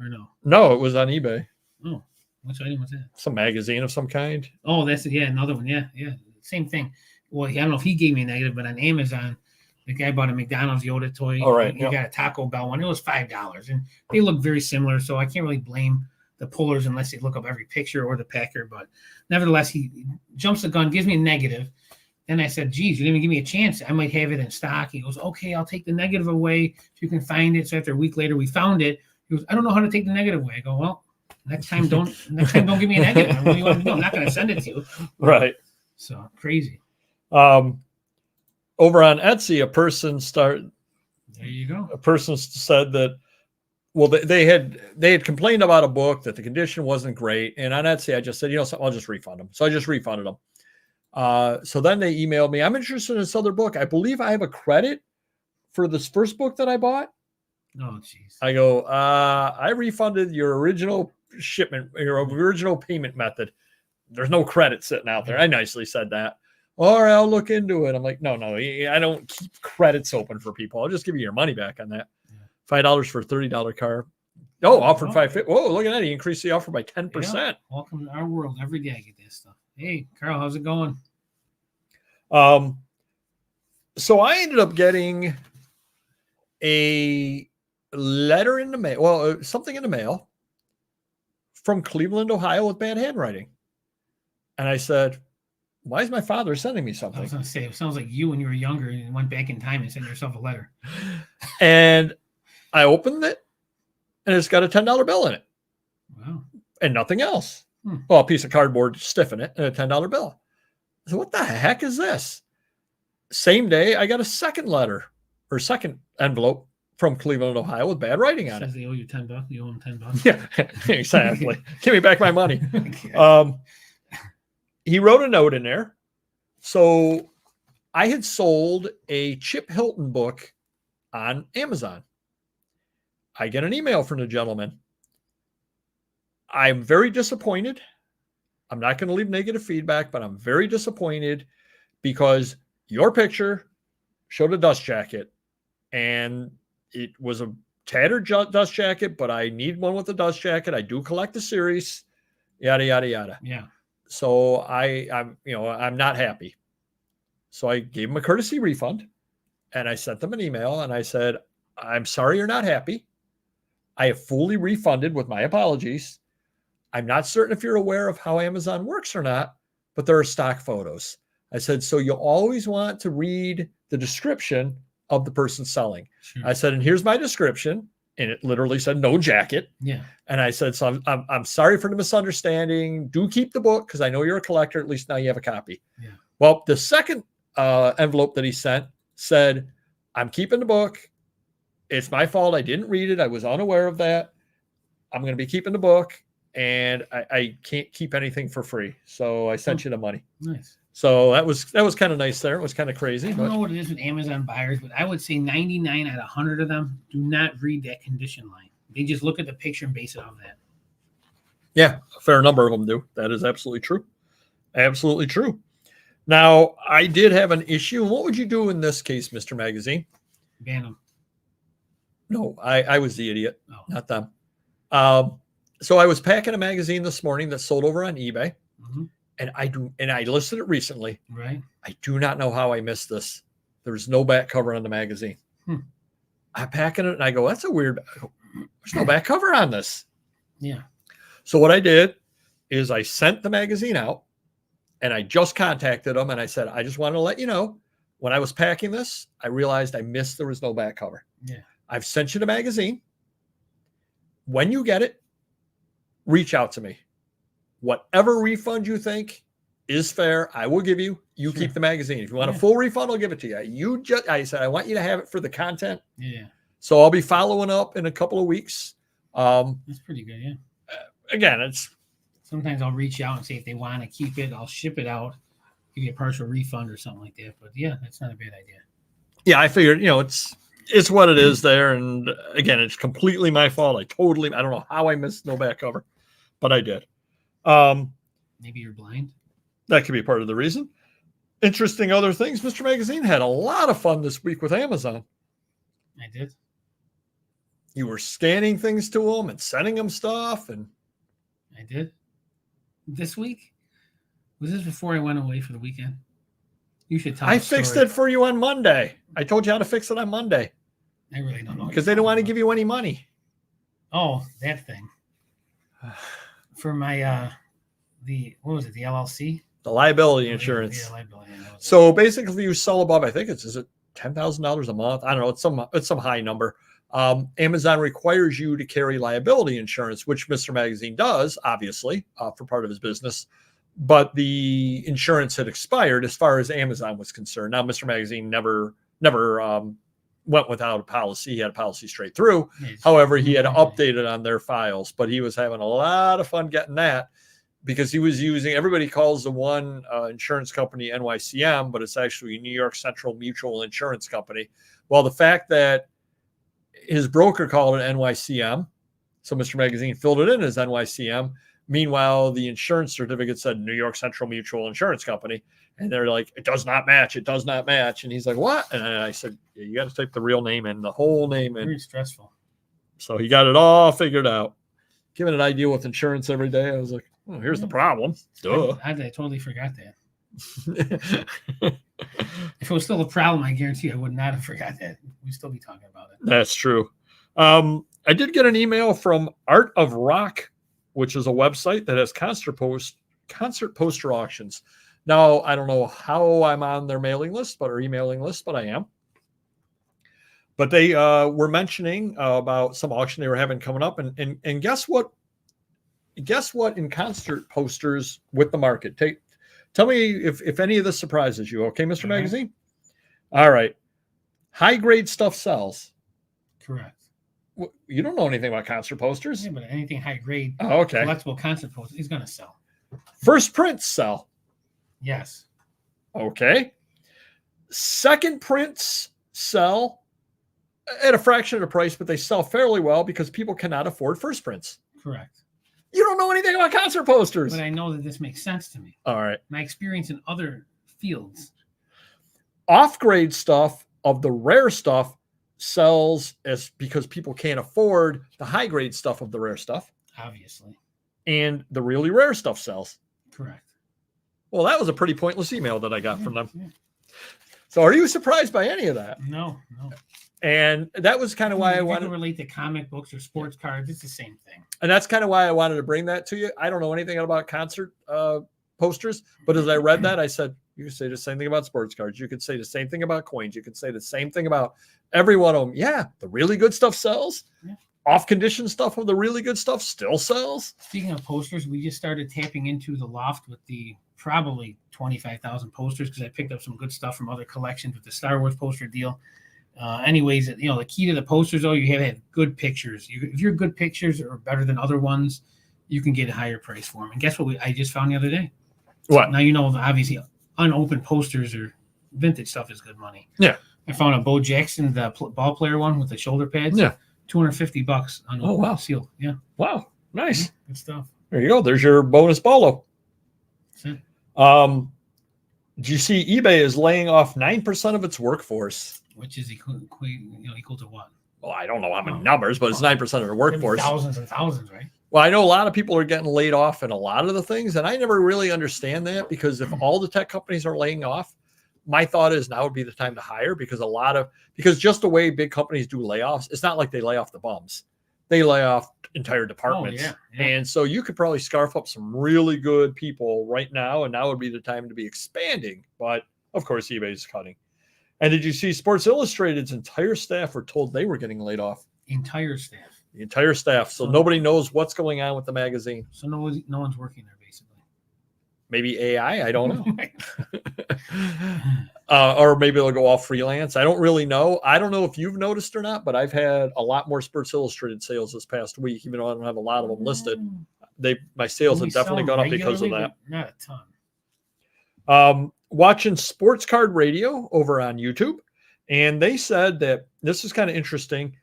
Or no? No, it was on eBay. Oh, which item was that? Some magazine of some kind. Oh, that's another one. Yeah. Same thing. Well, I don't know if he gave me a negative, but on Amazon, the guy bought a McDonald's Yoda toy. All right. He got a Taco Bell one. It was $5, and they look very similar. So I can't really blame the pullers unless they look up every picture or the packer. But nevertheless, he jumps the gun, gives me a negative. Then I said, geez, you didn't even give me a chance. I might have it in stock. He goes, okay, I'll take the negative away if you can find it. So after a week later, we found it. He goes, I don't know how to take the negative away. I go, well, next time don't give me a negative. What do you want to do? I'm not going to send it to you. Right. So crazy. Over on Etsy, a person said that, well, they had complained about a book that the condition wasn't great. And on Etsy, I just said, I'll just refund them. So I just refunded them. So then they emailed me, I'm interested in this other book. I believe I have a credit for this first book that I bought. Oh, jeez. I go, I refunded your original shipment, your original payment method. There's no credit sitting out there. I nicely said that. All right, I'll look into it. I'm like, no, I don't keep credits open for people. I'll just give you your money back on that. $5 for a $30 car. Oh, offered $5.50. Whoa, look at that. He increased the offer by 10%. Yeah. Welcome to our world. Every day I get this stuff. Hey, Carl, how's it going? So I ended up getting a letter in the mail. Well, something in the mail from Cleveland, Ohio with bad handwriting. And I said, why is my father sending me something? I was going to say, it sounds like you when you were younger and went back in time and sent yourself a letter. And I opened it, and it's got a $10 bill in it. Wow. And nothing else. Well, a piece of cardboard stiff in it and a $10 bill. So what the heck is this? Same day, I got a second envelope from Cleveland, Ohio with bad writing on it. Says they owe you $10. You owe them $10. Yeah, exactly. Give me back my money. He wrote a note in there. So I had sold a Chip Hilton book on Amazon. I get an email from the gentleman. I'm very disappointed. I'm not going to leave negative feedback, but I'm very disappointed because your picture showed a dust jacket, and it was a tattered dust jacket, but I need one with a dust jacket. I do collect the series, yada, yada, yada. Yeah. So I'm not happy. So I gave him a courtesy refund, and I sent them an email, and I said, I'm sorry you're not happy. I have fully refunded with my apologies. I'm not certain if you're aware of how Amazon works or not, but there are stock photos. I said, so you'll always want to read the description of the person selling. Sure. I said, and here's my description. And it literally said no jacket. Yeah. And I said, so I'm sorry for the misunderstanding. Do keep the book because I know you're a collector. At least now you have a copy. Yeah. Well, the second envelope that he sent said, I'm keeping the book. It's my fault. I didn't read it. I was unaware of that. I'm going to be keeping the book, and I can't keep anything for free. So I sent you the money. Nice. So that was kind of nice there. It was kind of crazy. I don't know what it is with Amazon buyers, but I would say 99 out of 100 of them do not read that condition line. They just look at the picture and base it off that. Yeah, a fair number of them do. That is absolutely true. Absolutely true. Now, I did have an issue. What would you do in this case, Mr. Magazine? Ban them. No, I was the idiot, not them. So I was packing a magazine this morning that sold over on eBay. Mm-hmm. And I listed it recently. Right. I do not know how I missed this. There's no back cover on the magazine. I'm packing it and I go, that's a weird, there's no back cover on this. Yeah. So what I did is I sent the magazine out and I just contacted them and I said, I just wanted to let you know, when I was packing this, I realized I missed there was no back cover. Yeah. I've sent you the magazine. When you get it, reach out to me. Whatever refund you think is fair, I will give you. You keep the magazine. If you want a full refund, I'll give it to you. I said, I want you to have it for the content. Yeah. So I'll be following up in a couple of weeks. That's pretty good. Yeah. Again, sometimes I'll reach out and say if they want to keep it, I'll ship it out, give you a partial refund or something like that. But yeah, that's not a bad idea. Yeah, I figured, it's what it is there. And again, it's completely my fault. I don't know how I missed no back cover, but I did. Maybe you're blind. That could be part of the reason. Interesting other things. Mr. Magazine had a lot of fun this week with Amazon. I did. You were scanning things to them and sending them stuff. And I did. This week? Was this before I went away for the weekend? You should tell I fixed it for you on Monday. I told you how to fix it on Monday. I really don't know. Because they don't want to give you any money. Oh, that thing. For my, what was it, the LLC? The liability insurance. Yeah, liability. So basically you sell above, I think is it $10,000 a month? I don't know. It's some high number. Amazon requires you to carry liability insurance, which Mr. Magazine does, obviously, for part of his business. But the insurance had expired as far as Amazon was concerned. Now, Mr. Magazine never went without a policy. He had a policy straight through. However, he had updated on their files, but he was having a lot of fun getting that because he was using, everybody calls the one insurance company NYCM, but it's actually New York Central Mutual Insurance Company. Well, the fact that his broker called it NYCM, so Mr. Magazine filled it in as NYCM. Meanwhile, the insurance certificate said New York Central Mutual Insurance Company. And they're like, it does not match. It does not match. And he's like, what? And I said, yeah, you got to type the real name in, the whole name in. Very stressful. So he got it all figured out. Given an idea with insurance every day, I was like, oh, here's the problem. Duh. I totally forgot that. If it was still a problem, I guarantee I would not have forgot that. We'd still be talking about it. That's true. I did get an email from Art of Rock, which is a website that has concert poster auctions. Now, I don't know how I'm on their mailing list, or emailing list, but I am. But they were mentioning about some auction they were having coming up. And guess what? Guess what in concert posters with the market? Tell me if any of this surprises you. Okay, Mr. Magazine? All right. High grade stuff sells. Correct. You don't know anything about concert posters. Yeah, but anything high grade, okay, collectible concert poster is going to sell. First prints sell. Yes. Okay. Second prints sell at a fraction of the price, but they sell fairly well because people cannot afford first prints. Correct. You don't know anything about concert posters. But I know that this makes sense to me. All right. My experience in other fields. Off-grade stuff of the rare stuff sells because people can't afford the high-grade stuff of the rare stuff. Obviously. And the really rare stuff sells. Correct. Well, that was a pretty pointless email that I got from them. Yeah. So are you surprised by any of that? No. And that was kind of why I wanted to relate to comic books or sports cards. It's the same thing. And that's kind of why I wanted to bring that to you. I don't know anything about concert posters, but as I read that, I said, you can say the same thing about sports cards. You could say the same thing about coins. You could say the same thing about every one of them. Yeah, the really good stuff sells. Yeah. Off-condition stuff of the really good stuff still sells. Speaking of posters, we just started tapping into the loft with the probably 25,000 posters because I picked up some good stuff from other collections with the Star Wars poster deal. Anyways, the key to the posters, though, you have to have good pictures. If your good pictures are better than other ones, you can get a higher price for them. And guess what I just found the other day? What? Now, obviously, unopened posters or vintage stuff is good money. Yeah. I found a Bo Jackson, the ball player one with the shoulder pads. Yeah. $250 unopened. Oh, wow. Sealed. Yeah. Wow. Nice. Yeah, good stuff. There you go. There's your bonus bolo. That's it. Do you see eBay is laying off 9% of its workforce? Which is equal to what? Well, I don't know how many numbers, but it's 9% of the workforce. Thousands and thousands, right? Well, I know a lot of people are getting laid off in a lot of the things, and I never really understand that because if all the tech companies are laying off, my thought is now would be the time to hire because just the way big companies do layoffs, it's not like they lay off the bums. They lay off entire departments. Oh, yeah. And so you could probably scarf up some really good people right now, and now would be the time to be expanding. But of course, eBay is cutting. And did you see Sports Illustrated's entire staff were told they were getting laid off? Entire staff. The entire staff. So nobody knows what's going on with the magazine. So no one's working there, basically. Maybe AI, I don't know. Or maybe they'll go off freelance. I don't really know. I don't know if you've noticed or not, but I've had a lot more Sports Illustrated sales this past week, even though I don't have a lot of them listed. My sales have definitely gone up because of that. Not a ton. Watching Sports Card Radio over on YouTube. And they said that this is kind of interesting.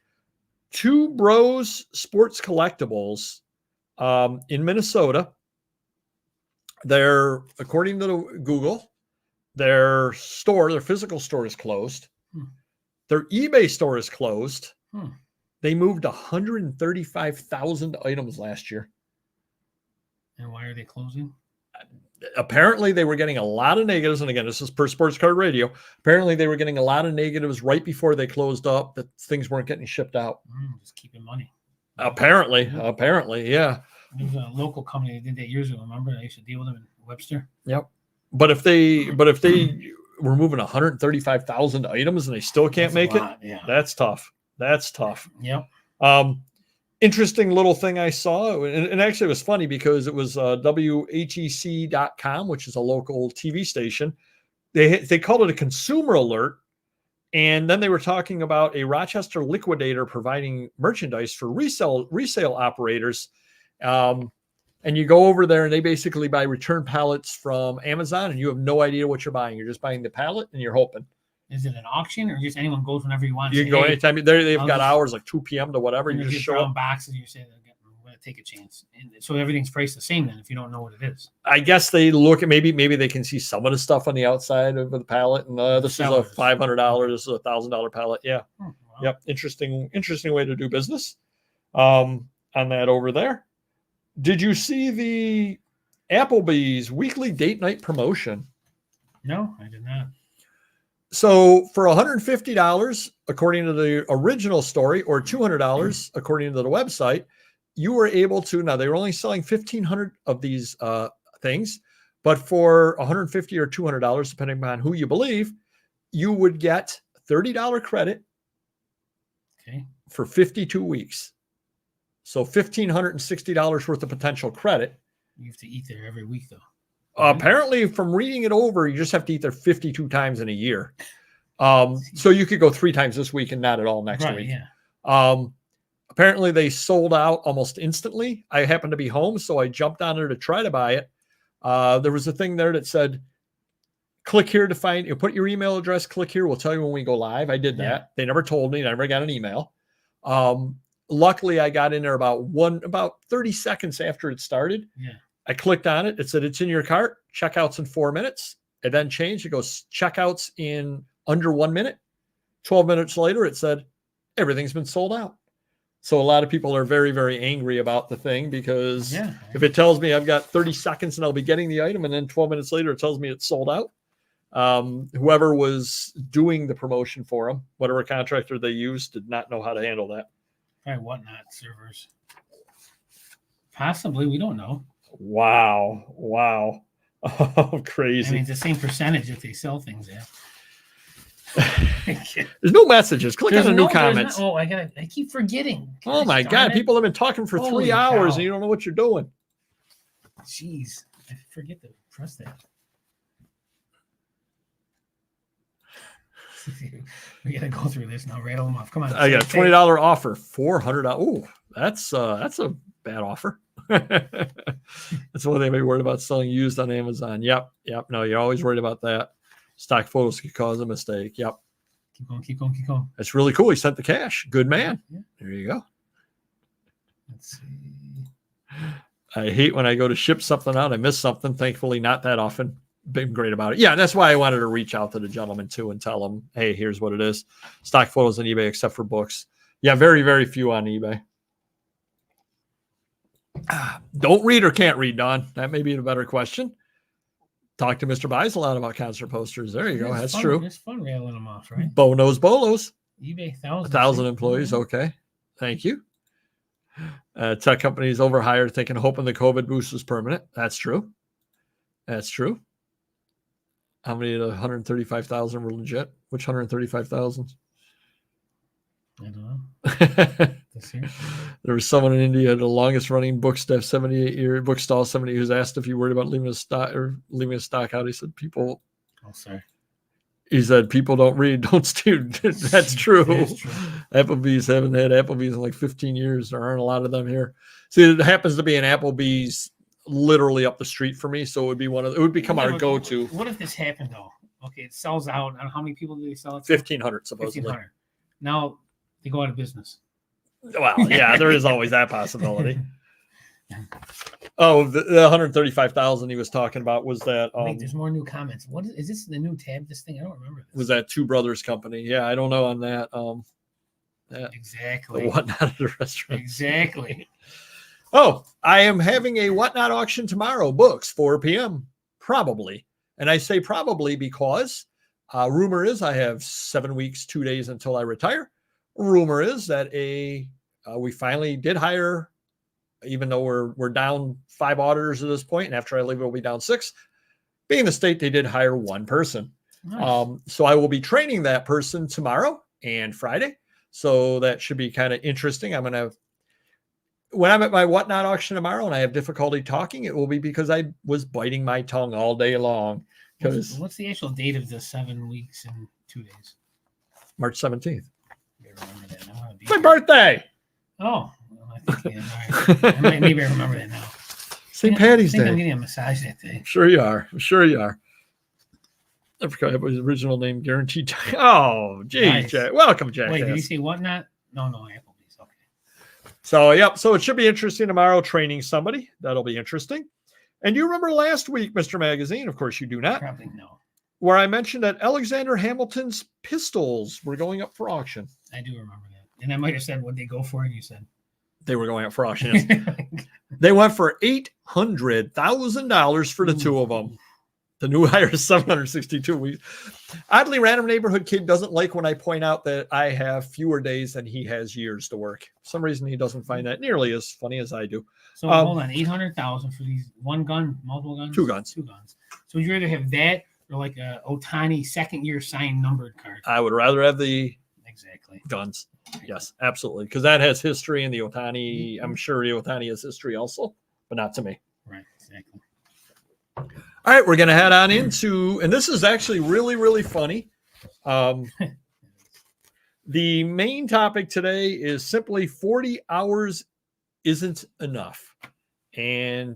Two Bros Sports Collectibles in Minnesota. They're, according to Google, their physical store is closed. Their eBay store is closed. They moved 135,000 items last year. And why are they closing? Apparently, they were getting a lot of negatives. And again, this is per Sports Card Radio. Apparently, they were getting a lot of negatives right before they closed up that things weren't getting shipped out. Just keeping money. Apparently, yeah. There was a local company that did that years ago. Remember, I used to deal with them in Webster. Yep. But if they were moving 135,000 items and they still can't make it, that's tough. That's tough. Yep. Interesting little thing I saw, and actually it was funny because it was WHEC.com, which is a local TV station. They called it a consumer alert, and then they were talking about a Rochester liquidator providing merchandise for resale operators. And you go over there and they basically buy return pallets from Amazon, and you have no idea what you're buying. You're just buying the pallet and you're hoping. Is it an auction or just anyone goes whenever you want? You can go anytime. They've got hours like 2 p.m. to whatever. You just show up. Boxes. You say, I'm going to take a chance. And so everything's priced the same then if you don't know what it is. I guess they look at maybe they can see some of the stuff on the outside of the pallet. And this is a $500. This is a $1,000 pallet. Yeah. Wow. Yep. Interesting way to do business on that over there. Did you see the Applebee's weekly date night promotion? No, I did not. So for $150, according to the original story, or $200, according to the website, you were able to, now they were only selling 1,500 of these things, but for $150 or $200, depending on who you believe, you would get $30 credit for 52 weeks. So $1,560 worth of potential credit. You have to eat there every week, though. Apparently, from reading it over, you just have to eat there 52 times in a year. So you could go 3 times this week and not at all next week. Yeah. Apparently, they sold out almost instantly. I happened to be home, so I jumped on there to try to buy it. There was a thing there that said, click here to find, you put your email address, click here. We'll tell you when we go live. I did that. They never told me. I never got an email. Luckily, I got in there about 30 seconds after it started. Yeah. I clicked on it. It said, it's in your cart. Checkouts in 4 minutes. It then changed. It goes checkouts in under 1 minute. 12 minutes later, it said, everything's been sold out. So a lot of people are very, very angry about the thing because if it tells me I've got 30 seconds and I'll be getting the item, and then 12 minutes later, it tells me it's sold out. Whoever was doing the promotion for them, whatever contractor they used, did not know how to handle that. Probably whatnot servers. Possibly. We don't know. Wow. Oh, crazy. I mean, it's the same percentage if they sell things at. There's no messages. Click on the new comments. I keep forgetting. Oh my God. People have been talking for 3 hours and you don't know what you're doing. Jeez. I forget to press that. We got to go through this now. Rattle them off. Come on. I got a $20 offer. $400. Oh, that's a bad offer. That's what they may be worried about, selling used on Amazon. Yep. No, you're always worried about that. Stock photos could cause a mistake. Yep. Keep going. That's really cool. He sent the cash. Good man. Yeah. There you go. Let's see. I hate when I go to ship something out. I miss something. Thankfully, not that often. Been great about it. Yeah, and that's why I wanted to reach out to the gentleman too and tell him, hey, here's what it is. Stock photos on eBay except for books. Yeah, very, very few on eBay. Don't read or can't read, Don. That may be a better question. Talk to Mr. Buys a lot about concert posters. There you go. That's fun. True. It's fun rattling them off, right? Bonos Bolos. eBay, 1,000 employees. Okay. Thank you. Tech companies overhired, thinking, hoping the COVID boost was permanent. That's true. How many of the 135,000 were legit? Which 135,000? I don't know. There was someone in India, the longest running bookstall, 70, who's asked if he worried about leaving a stock out. He said, people. Oh, sorry. He said, people don't read, don't steal. That's true. Applebee's haven't had Applebee's in like 15 years. There aren't a lot of them here. See, it happens to be an Applebee's literally up the street for me. So it would be it would become our go-to. What if this happened though? Okay, it sells out. I don't know how many people do they sell it to? 1,500 supposedly. 1,500. Now they go out of business. Well, yeah, there is always that possibility. Oh, the 135,000 he was talking about was that. Wait, there's more new comments. What is this? The new tab? This thing? I don't remember. This. Was that Two Brothers Company? Yeah, I don't know on that. Exactly. The whatnot at the restaurant. Exactly. Oh, I am having a whatnot auction tomorrow. Books, 4 p.m. Probably, and I say probably because rumor is I have 7 weeks, 2 days until I retire. Rumor is that we finally did hire. Even though we're down 5 auditors at this point, and after I leave, we'll be down 6. Being the state, they did hire 1 person. Nice. So I will be training that person tomorrow and Friday. So that should be kind of interesting. When I'm at my whatnot auction tomorrow and I have difficulty talking, it will be because I was biting my tongue all day long. What's the actual date of the 7 weeks and 2 days? March 17th. It's my birthday. Oh. Maybe I remember that now. St. Patty's Day. I'm getting a massage that day. Sure you are. I forgot his original name, Guaranteed. Oh, geez, nice. Jack. Welcome, Jack. Wait, did you say whatnot? No, Applebee's. Okay. So, yep. So it should be interesting tomorrow training somebody. That'll be interesting. And you remember last week, Mr. Magazine? Of course you do not. Probably no. Where I mentioned that Alexander Hamilton's pistols were going up for auction. I do remember that. And I might have said what they go for, and you said they were going up for auction. They went for $800,000 for the 2 of them. The new hire is 762. Oddly, Random Neighborhood Kid doesn't like when I point out that I have fewer days than he has years to work. For some reason, he doesn't find that nearly as funny as I do. So hold on, 800,000 for these 1 gun, multiple guns? 2 guns. 2 guns. So would you rather have that or like a Otani second-year signed numbered card? I would rather have the exactly guns. Yes, absolutely. Because that has history, and the Otani, I'm sure the Otani has history also, but not to me. Right, exactly. All right, we're going to head on into, and this is actually really, really funny. The main topic today is simply 40 hours isn't enough. And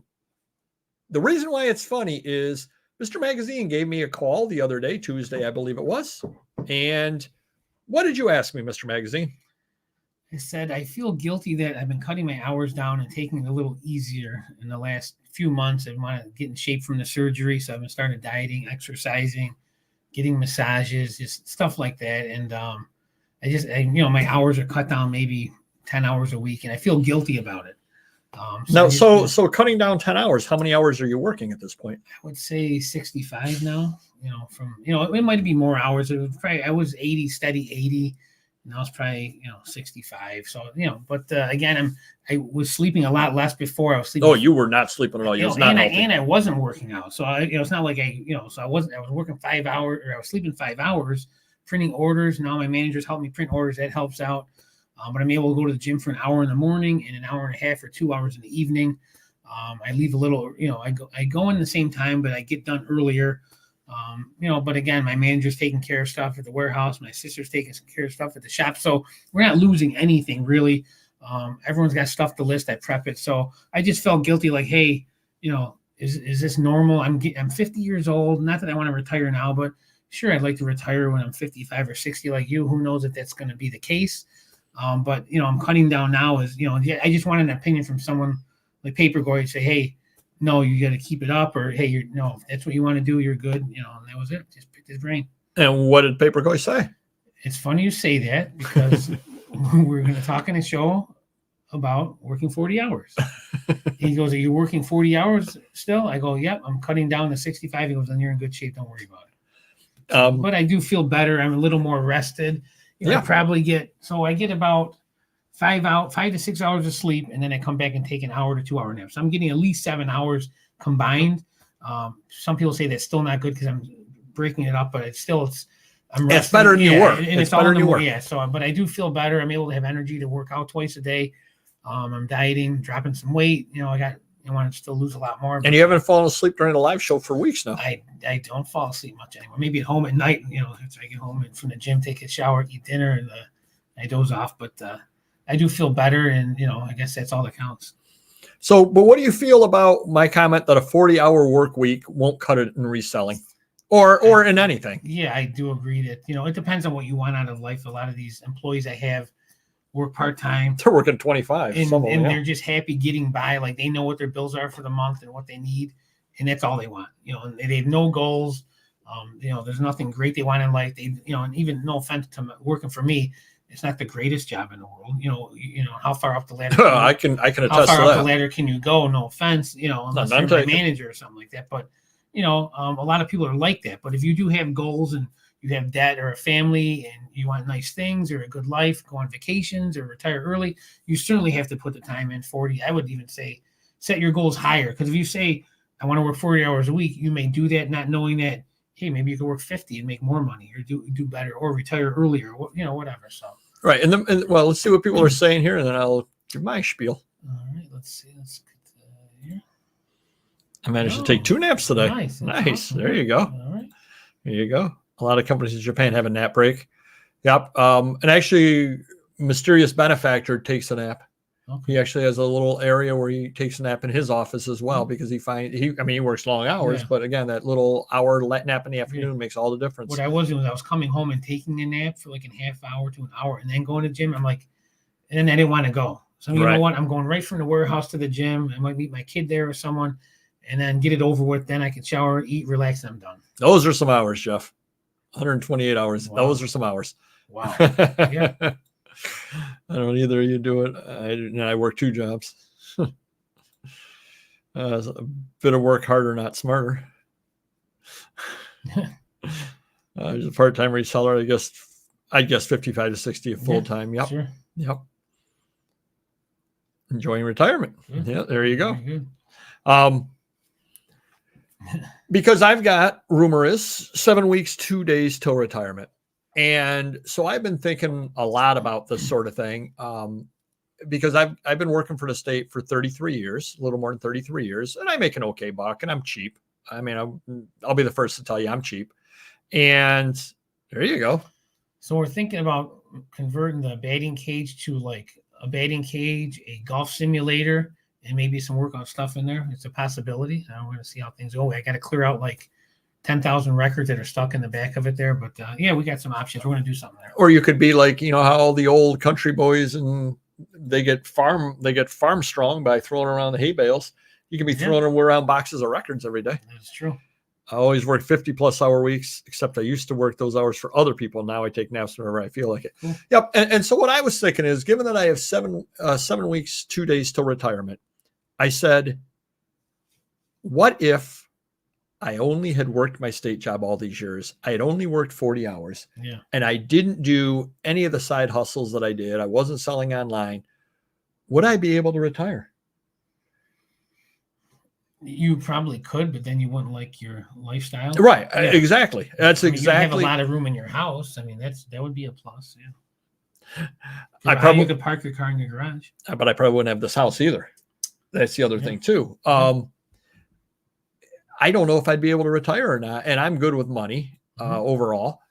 the reason why it's funny is Mr. Magazine gave me a call the other day, Tuesday, I believe it was. And what did you ask me, Mr. Magazine? I said, I feel guilty that I've been cutting my hours down and taking it a little easier in the last few months. I want to get in shape from the surgery. So I've been starting dieting, exercising, getting massages, just stuff like that. And my hours are cut down maybe 10 hours a week, and I feel guilty about it. So cutting down 10 hours, how many hours are you working at this point? I would say 65 now, it might be more hours. I was 80, steady 80. Now it's probably 65. So but again, I was sleeping a lot less before. I was sleeping. Oh, you were not sleeping at all. And I wasn't working out. So it's not like I was working 5 hours, or I was sleeping 5 hours, printing orders. Now my managers help me print orders. That helps out. But I'm able to go to the gym for an hour in the morning and an hour and a half or 2 hours in the evening. I leave a little. I go in the same time, but I get done earlier. But again, my manager's taking care of stuff at the warehouse. My sister's taking care of stuff at the shop. So we're not losing anything really. Everyone's got stuff to list. I prep it. So I just felt guilty. Like, hey, is this normal? I'm 50 years old. Not that I want to retire now, but sure, I'd like to retire when I'm 55 or 60 like you. Who knows if that's going to be the case? But I'm cutting down now I just wanted an opinion from someone like Paperboy to say, hey, no, you got to keep it up, or hey, if that's what you want to do, you're good. And that was it. Just picked his brain. And what did Paperboy say? It's funny you say that because we're going to talk in a show about working 40 hours. He goes, are you working 40 hours still? I go, yep, I'm cutting down to 65. He goes, then you're in good shape. Don't worry about it. But I do feel better. I'm a little more rested. I probably get about 5 to 6 hours of sleep, and then I come back and take an hour to 2 hour nap. So I'm getting at least 7 hours combined. Some people say that's still not good because I'm breaking it up, but I'm resting. It's better than you work. And it's better than you work. Yeah. So, but I do feel better. I'm able to have energy to work out twice a day. I'm dieting, dropping some weight. I want to still lose a lot more. And you haven't fallen asleep during the live show for weeks now. I don't fall asleep much anymore. Maybe at home at night, after I get home from the gym, take a shower, eat dinner, and I doze off. But I do feel better, and I guess that's all that counts. So, but what do you feel about my comment that a 40-hour work week won't cut it in reselling? or in anything. Yeah, I do agree that, it depends on what you want out of life. A lot of these employees I have work part-time. They're working 25. And they're just happy getting by. Like, they know what their bills are for the month and what they need. And that's all they want, and they have no goals. There's nothing great they want in life. And even, no offense to working for me, it's not the greatest job in the world. How far up the ladder? I can attest how far to up that. the ladder can you go? No offense, unless you're my manager or something like that. But a lot of people are like that. But if you do have goals and you have debt or a family and you want nice things or a good life, go on vacations or retire early, you certainly have to put the time in. 40. I would even say set your goals higher, because if you say I want to work 40 hours a week, you may do that not knowing that, hey, maybe you could work 50 and make more money, or do better, or retire earlier, whatever. So right, and well, let's see what people are saying here, and then I'll give my spiel. All right, let's see. Let's get here. I managed to take 2 naps today. Nice. Nice. There you go. All right. There you go. A lot of companies in Japan have a nap break. Yep. And actually, Mysterious Benefactor takes a nap. Okay. He actually has a little area where he takes a nap in his office as well, because he works long hours, but again, that little hour nap in the afternoon makes all the difference. What I was doing was I was coming home and taking a nap for like a half hour to an hour and then going to the gym. I'm like, and then I didn't want to go. So you know what? I'm going right from the warehouse to the gym. I might meet my kid there or someone, and then get it over with. Then I can shower, eat, relax, and I'm done. Those are some hours, Jeff. 128 hours. Wow. Those are some hours. Wow. Yeah. I don't either of you do it. I work 2 jobs. It's a bit of work harder, not smarter. As a part-time reseller, I guess 55 to 60 full-time. Yep. Sure. Yep. Enjoying retirement. Yeah, there you go. Very good. Because I've got, rumor is, 7 weeks, 2 days till retirement. And so I've been thinking a lot about this sort of thing, because I've been working for the state for 33 years, a little more than 33 years, and I make an okay buck, and I'm cheap. I mean, I'll be the first to tell you I'm cheap. And there you go. So we're thinking about converting the batting cage to like a batting cage, a golf simulator, and maybe some workout stuff in there. It's a possibility. I'm going to see how things go. I got to clear out like 10,000 records that are stuck in the back of it there. But we got some options. We're going to do something there. Or you could be like, how all the old country boys, and they get farm strong by throwing around the hay bales. You can be throwing around boxes of records every day. That's true. I always work 50+ hour weeks, except I used to work those hours for other people. Now I take naps whenever I feel like it. Cool. Yep. And so what I was thinking is, given that I have 7 weeks, 2 days till retirement, I said, what if I only had worked my state job all these years? I had only worked 40 hours, and I didn't do any of the side hustles that I did. I wasn't selling online. Would I be able to retire? You probably could, but then you wouldn't like your lifestyle. Right. Yeah. Exactly. That's exactly. You have a lot of room in your house. I mean, that would be a plus. Yeah. You could park your car in your garage. But I probably wouldn't have this house either. That's the other thing too. I don't know if I'd be able to retire or not. And I'm good with money overall.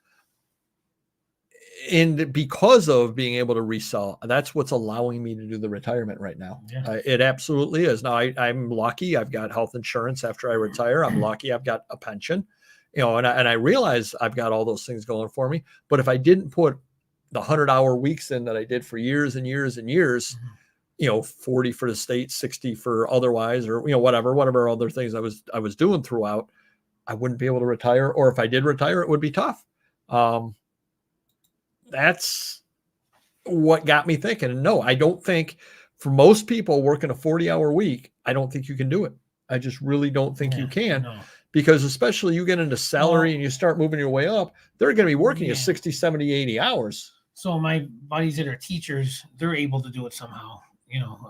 And because of being able to resell, that's what's allowing me to do the retirement right now. Yeah. It absolutely is. Now I'm lucky. I've got health insurance after I retire. I'm lucky. I've got a pension, and I realize I've got all those things going for me. But if I didn't put the 100-hour weeks in that I did for years and years and years, 40 for the state, 60 for otherwise, or, whatever other things I was doing throughout, I wouldn't be able to retire. Or if I did retire, it would be tough. That's what got me thinking. And no, I don't think, for most people working a 40-hour week, I don't think you can do it. I just really don't think you can, because especially you get into salary and you start moving your way up, they're going to be working at 60, 70, 80 hours. So my buddies that are teachers, they're able to do it somehow.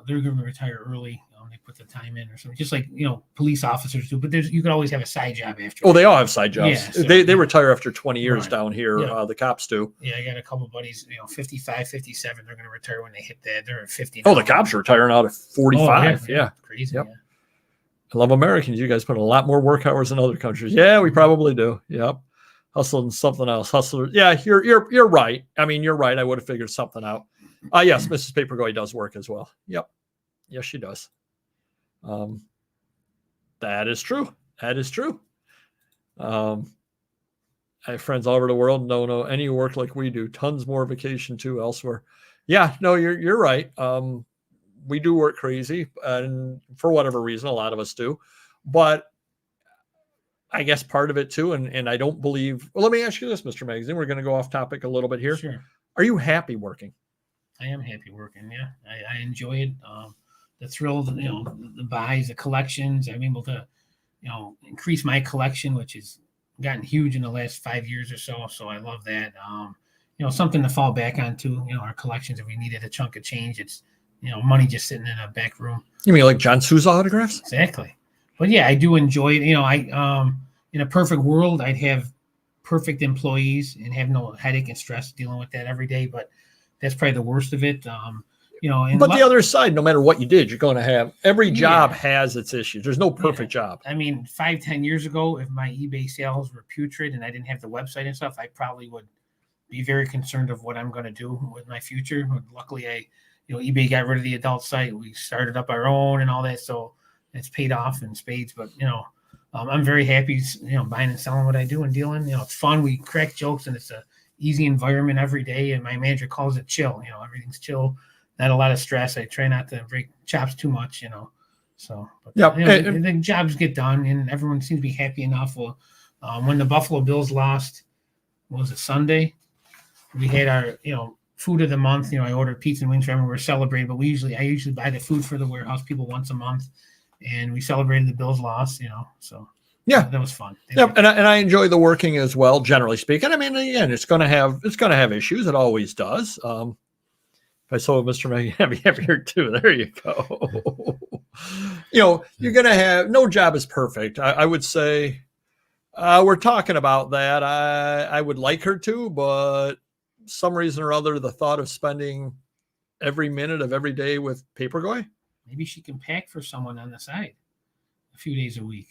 They're going to retire early. They put the time in or something, just like, police officers do. But you can always have a side job after. Oh, they all have side jobs. Yeah, so, they retire after 20 years down here. Yeah. The cops do. Yeah, I got a couple of buddies, 55, 57. They're going to retire when they hit that. They're at 50. Oh, the cops are retiring out at 45. Yeah. Crazy. Yep. Yeah. I love Americans. You guys put a lot more work hours than other countries. Yeah, we probably do. Yep. Hustling something else. Hustler. Yeah, you're right. I mean, you're right. I would have figured something out. Yes, Mrs. Papergoy does work as well. Yep. Yes, she does. That is true. That is true. I have friends all over the world don't know any work like we do. Tons more vacation too elsewhere. Yeah, no, you're right. We do work crazy, and for whatever reason, a lot of us do. But I guess part of it too, and I don't believe. Well, let me ask you this, Mr. Magazine. We're going to go off topic a little bit here. Sure. Are you happy working? I am happy working. Yeah, I enjoy it. The thrill, the buys, the collections. I'm able to, increase my collection, which has gotten huge in the last 5 years or so. So I love that. Something to fall back onto. Our collections. If we needed a chunk of change, it's money just sitting in a back room. You mean like John Sousa autographs? Exactly. But yeah, I do enjoy it. In a perfect world, I'd have perfect employees and have no headache and stress dealing with that every day. But that's probably the worst of it. But the other side, no matter what you did, you're going to have every job has its issues. There's no perfect job. I mean, 5-10 years ago, if my eBay sales were putrid and I didn't have the website and stuff, I probably would be very concerned of what I'm going to do with my future. But luckily, eBay got rid of the adult site. We started up our own and all that, so it's paid off in spades. But I'm very happy, buying and selling what I do and dealing. It's fun. We crack jokes and it's a easy environment every day. And my manager calls it chill. Everything's chill. Not a lot of stress. I try not to break chops too much, So, but, the jobs get done, and everyone seems to be happy enough. Well, when the Buffalo Bills lost, what was it, Sunday? We had our, food of the month. I ordered pizza and wings for everyone. We were celebrating, but I usually buy the food for the warehouse people once a month, and we celebrated the Bills' loss. So yeah, that was fun. Yeah, and I enjoy the working as well. Generally speaking, I mean, again, it's going to have issues. It always does. If I saw Mr. Maggie happy here too, there you go. You're going to have no job is perfect. I would say we're talking about that. I would like her to, but some reason or other, the thought of spending every minute of every day with Paperboy. Maybe she can pack for someone on the side a few days a week.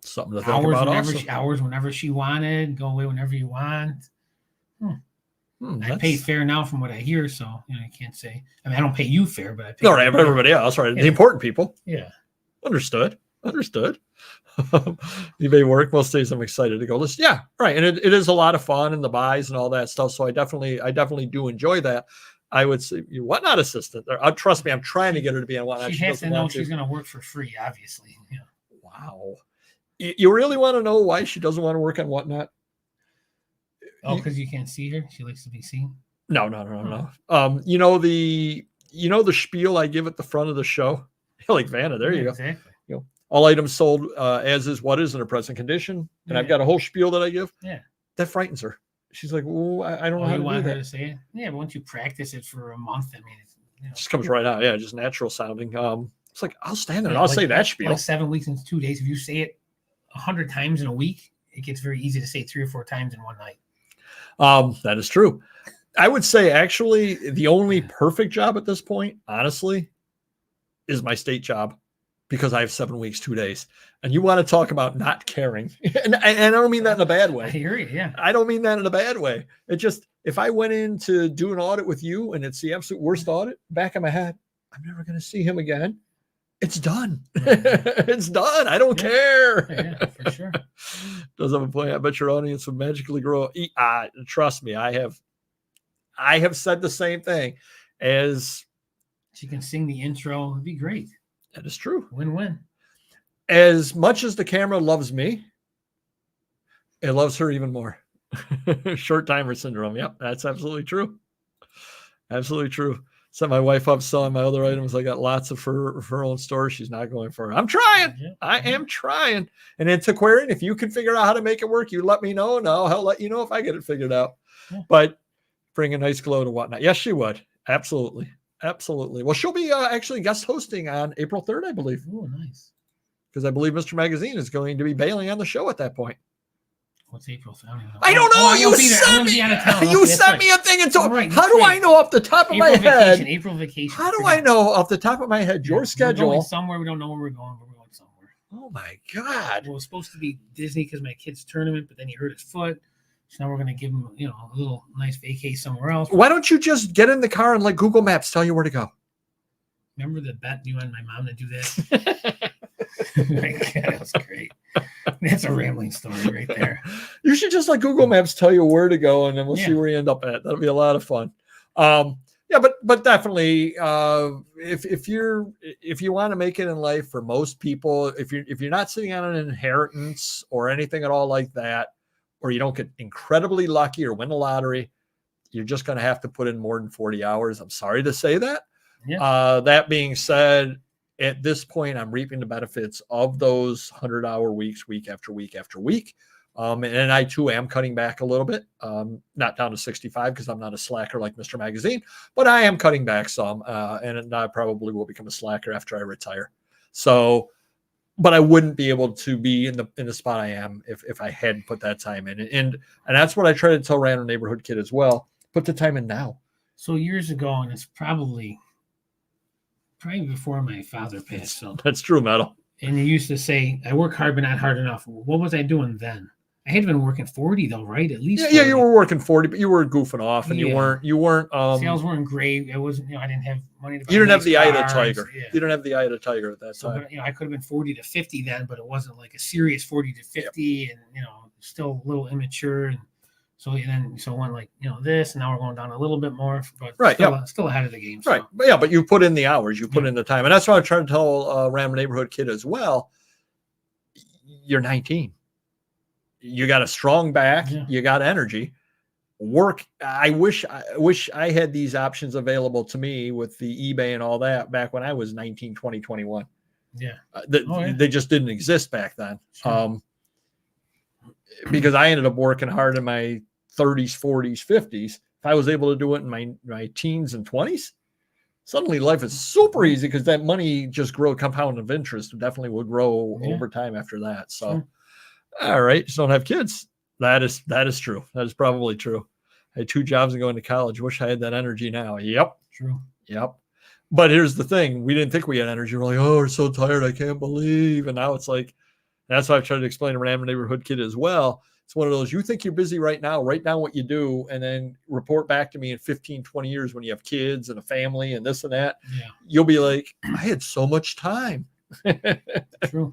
Something to think about also. Hours whenever she wanted, go away whenever you want. I pay fair now from what I hear, so I can't say. I mean, I don't pay you fair, but I pay everybody else, right? Yeah. The important people. Yeah. Understood. eBay work most days. I'm excited to go. Yeah, right. And it is a lot of fun and the buys and all that stuff. So I definitely do enjoy that. I would say Whatnot assistant. Trust me, I'm trying to get her to be on Whatnot. She has to know she's going to work for free, obviously. Yeah. Wow. You really want to know why she doesn't want to work on Whatnot? Oh, because you can't see her? She likes to be seen? No. The spiel I give at the front of the show? Like Vanna, there you go. Exactly. All items sold as is what is in a present condition. And I've got a whole spiel that I give. Yeah. That frightens her. She's like, "Oh, I don't know how to want do her that." to say it? Yeah, but once you practice it for a month, I mean, it just comes right out. Yeah, just natural sounding. It's like, I'll stand there and I'll say that spiel. Like 7 weeks and 2 days. If you say it 100 times in a week, it gets very easy to say 3 or 4 times in one night. That is true. I would say actually the only perfect job at this point, honestly, is my state job, because I have 7 weeks, 2 days. And you want to talk about not caring. And I don't mean that in a bad way. I hear you, yeah. I don't mean that in a bad way. It just, if I went in to do an audit with you and it's the absolute worst audit, back of my head, I'm never going to see him again. It's done. It's done. I don't care. Yeah, for sure. Does have a point. I bet your audience would magically grow. Trust me, I have said the same thing. As she can sing the intro, it'd be great. That is true. Win-win. As much as the camera loves me, it loves her even more. Short timer syndrome. Yep, that's absolutely true. Absolutely true. Set my wife up selling my other items. I got lots of her own store. She's not going for it. I'm trying. Yeah. I am trying. And antiquarian, if you can figure out how to make it work, you let me know, and I'll let you know if I get it figured out. Yeah. But bring a nice glow to Whatnot. Yes, she would. Absolutely. Absolutely. Well, she'll be actually guest hosting on April 3rd, I believe. Oh, nice. Because I believe Mr. Magazine is going to be bailing on the show at that point. What's April? I don't know. You sent me a thing and told. How do I know off the top of my head? April vacation. How do I know off the top of my head your schedule? We're going somewhere. We don't know where we're going. We're going somewhere. Oh my God! Well, it was supposed to be Disney because my kid's tournament, but then he hurt his foot. So now we're going to give him, a little nice vacay somewhere else. Why don't you just get in the car and let Google Maps tell you where to go? Remember the bet you and my mom to do that? My God, that was great. That's a rambling story right there. You should just let Google Maps tell you where to go, and then we'll see Yeah. where you end up at. That'll be a lot of fun. Yeah, but definitely, if you want to make it in life, for most people, if you're not sitting on an inheritance or anything at all like that, or you don't get incredibly lucky or win the lottery, you're just going to have to put in more than 40 hours. I'm sorry to say that. Yeah. That being said, at this point, I'm reaping the benefits of those 100-hour weeks, week after week after week. And I too am cutting back a little bit, not down to 65 because I'm not a slacker like Mr. Magazine, but I am cutting back some, and I probably will become a slacker after I retire. So, but I wouldn't be able to be in the spot I am if I hadn't put that time in, and that's what I try to tell Random Neighborhood Kid as well. Put the time in now. So years ago, and it's probably before my father passed. So that's true, Metal. And he used to say, "I work hard, but not hard enough." What was I doing then? I had been working 40 though, right? At least. Yeah, you were working 40, but you were goofing off, and Yeah. you weren't. Sales weren't great. I wasn't. I didn't have money to buy. You didn't have the eye of the cars. tiger. Yeah. You didn't have the eye of the tiger at that time. But, I could have been 40 to 50 then, but it wasn't like a serious 40 to 50, and still a little immature, and so it went like this, and now we're going down a little bit more, but right, still ahead of the game. So. Right, but you put in the hours, you put in the time, and that's what I'm trying to tell Random Neighborhood Kid as well. You're 19. You got a strong back. Yeah. You got energy. Work. I wish I had these options available to me with the eBay and all that back when I was 19, 20, 21. Yeah. They just didn't exist back then. Sure. Because I ended up working hard in my 30s, 40s, 50s. If I was able to do it in my teens and 20s, suddenly life is super easy because that money just grow compound of interest. Definitely will grow over time after that. So. Sure. All right, just don't have kids. That is true. That is probably true. I had 2 jobs and going to college. Wish I had that energy now. Yep. True. Yep. But here's the thing. We didn't think we had energy. We're like, oh, we're so tired. I can't believe. And now it's like, that's why I've tried to explain to Random Neighborhood Kid as well. It's one of those, you think you're busy right now, write down what you do, and then report back to me in 15, 20 years when you have kids and a family and this and that. Yeah. You'll be like, I had so much time. True.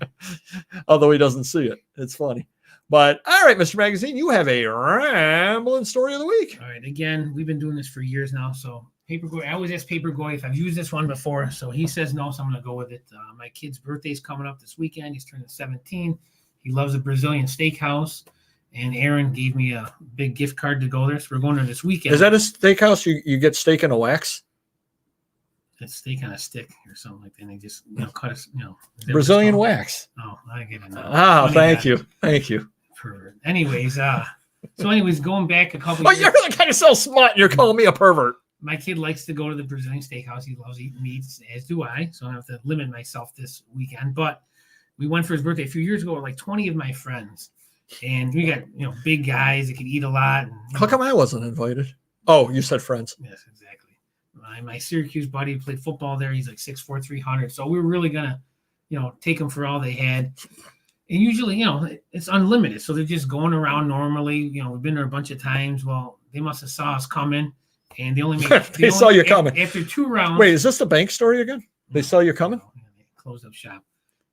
Although he doesn't see it. It's funny. But all right, Mr. Magazine, you have a rambling story of the week. All right. Again, we've been doing this for years now. So Papergoy, I always ask Papergoy if I've used this one before. So he says no, so I'm going to go with it. My kid's birthday's coming up this weekend. He's turning 17. He loves a Brazilian steakhouse. And Aaron gave me a big gift card to go there. So we're going there this weekend. Is that a steakhouse? You get steak in a wax? It's steak on a stick or something like that. And they just cut us. Brazilian wax. Oh, I get it now. Oh, thank you. Pervert. Anyways, going back a couple. You're the kind of so smart. You're calling me a pervert. My kid likes to go to the Brazilian steakhouse. He loves eating meats, as do I. So I have to limit myself this weekend. But we went for his birthday a few years ago with like 20 of my friends, and we got big guys that could eat a lot. And, how come I wasn't invited? Oh, you said friends. Yes, exactly. My Syracuse buddy played football there. He's like 6'4", 300. So we were really gonna, take them for all they had. And usually, it's unlimited. So they're just going around normally. We've been there a bunch of times. Well, they must have saw us coming, and they only made. They saw you coming after 2 rounds. Wait, is this the bank story again? They saw you coming. They closed up shop.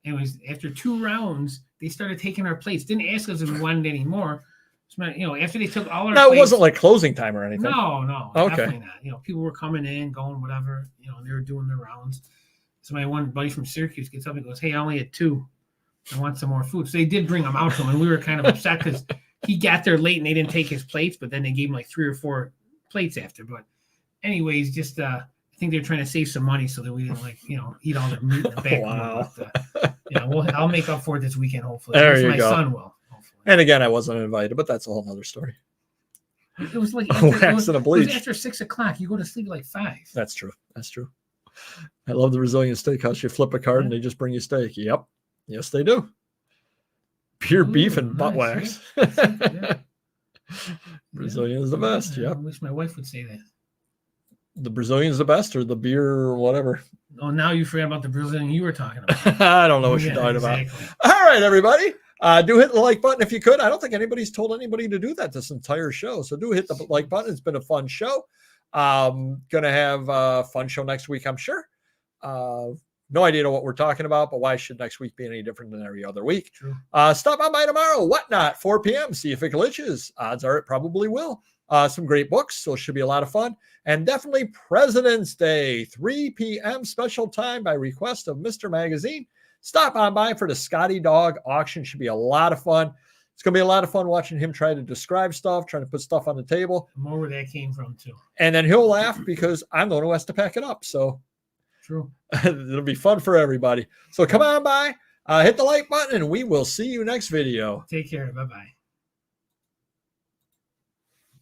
Anyways, after 2 rounds, they started taking our plates. Didn't ask us if we wanted any more. So, after they took all our no, plates, it wasn't like closing time or anything. No, okay. Definitely not. People were coming in, going, whatever. They were doing their rounds. So my one buddy from Syracuse gets up and goes, "Hey, I only had 2. I want some more food." So they did bring them out to him, and we were kind of upset because he got there late and they didn't take his plates, but then they gave him like 3 or 4 plates after. But anyways, just I think they're trying to save some money so that we didn't eat all the meat in the back. Wow. But, I'll make up for it this weekend, hopefully. There you my go. son will. Hopefully. And again, I wasn't invited, but that's a whole nother story. It was like wax and a bleach. It was after 6 o'clock. You go to sleep at like 5. That's true. I love the Brazilian steakhouse. You flip a card and they just bring you steak. Yep. Yes, they do. Pure beef and butt wax. Yeah. Brazilian is the best. Yep. I wish my wife would say that. The Brazilian is the best, or the beer, or whatever. Oh, now you forgot about the Brazilian you were talking about. I don't know what you're talking about. All right, everybody. Do hit the like button if you could. I don't think anybody's told anybody to do that this entire show. So do hit the like button. It's been a fun show. Gonna have a fun show next week, I'm sure. No idea what we're talking about, but why should next week be any different than every other week? True. Stop on by tomorrow. Whatnot, 4 p.m. See if it glitches. Odds are it probably will. Some great books, so it should be a lot of fun. And definitely President's Day, 3 p.m. special time by request of Mr. Magazine. Stop on by for the Scotty Dog auction. Should be a lot of fun. It's going to be a lot of fun watching him try to describe stuff, trying to put stuff on the table. More where that came from, too. And then he'll laugh because I'm the one who has to pack it up. So true. It'll be fun for everybody. So come on by, hit the like button, and we will see you next video. Take care. Bye-bye.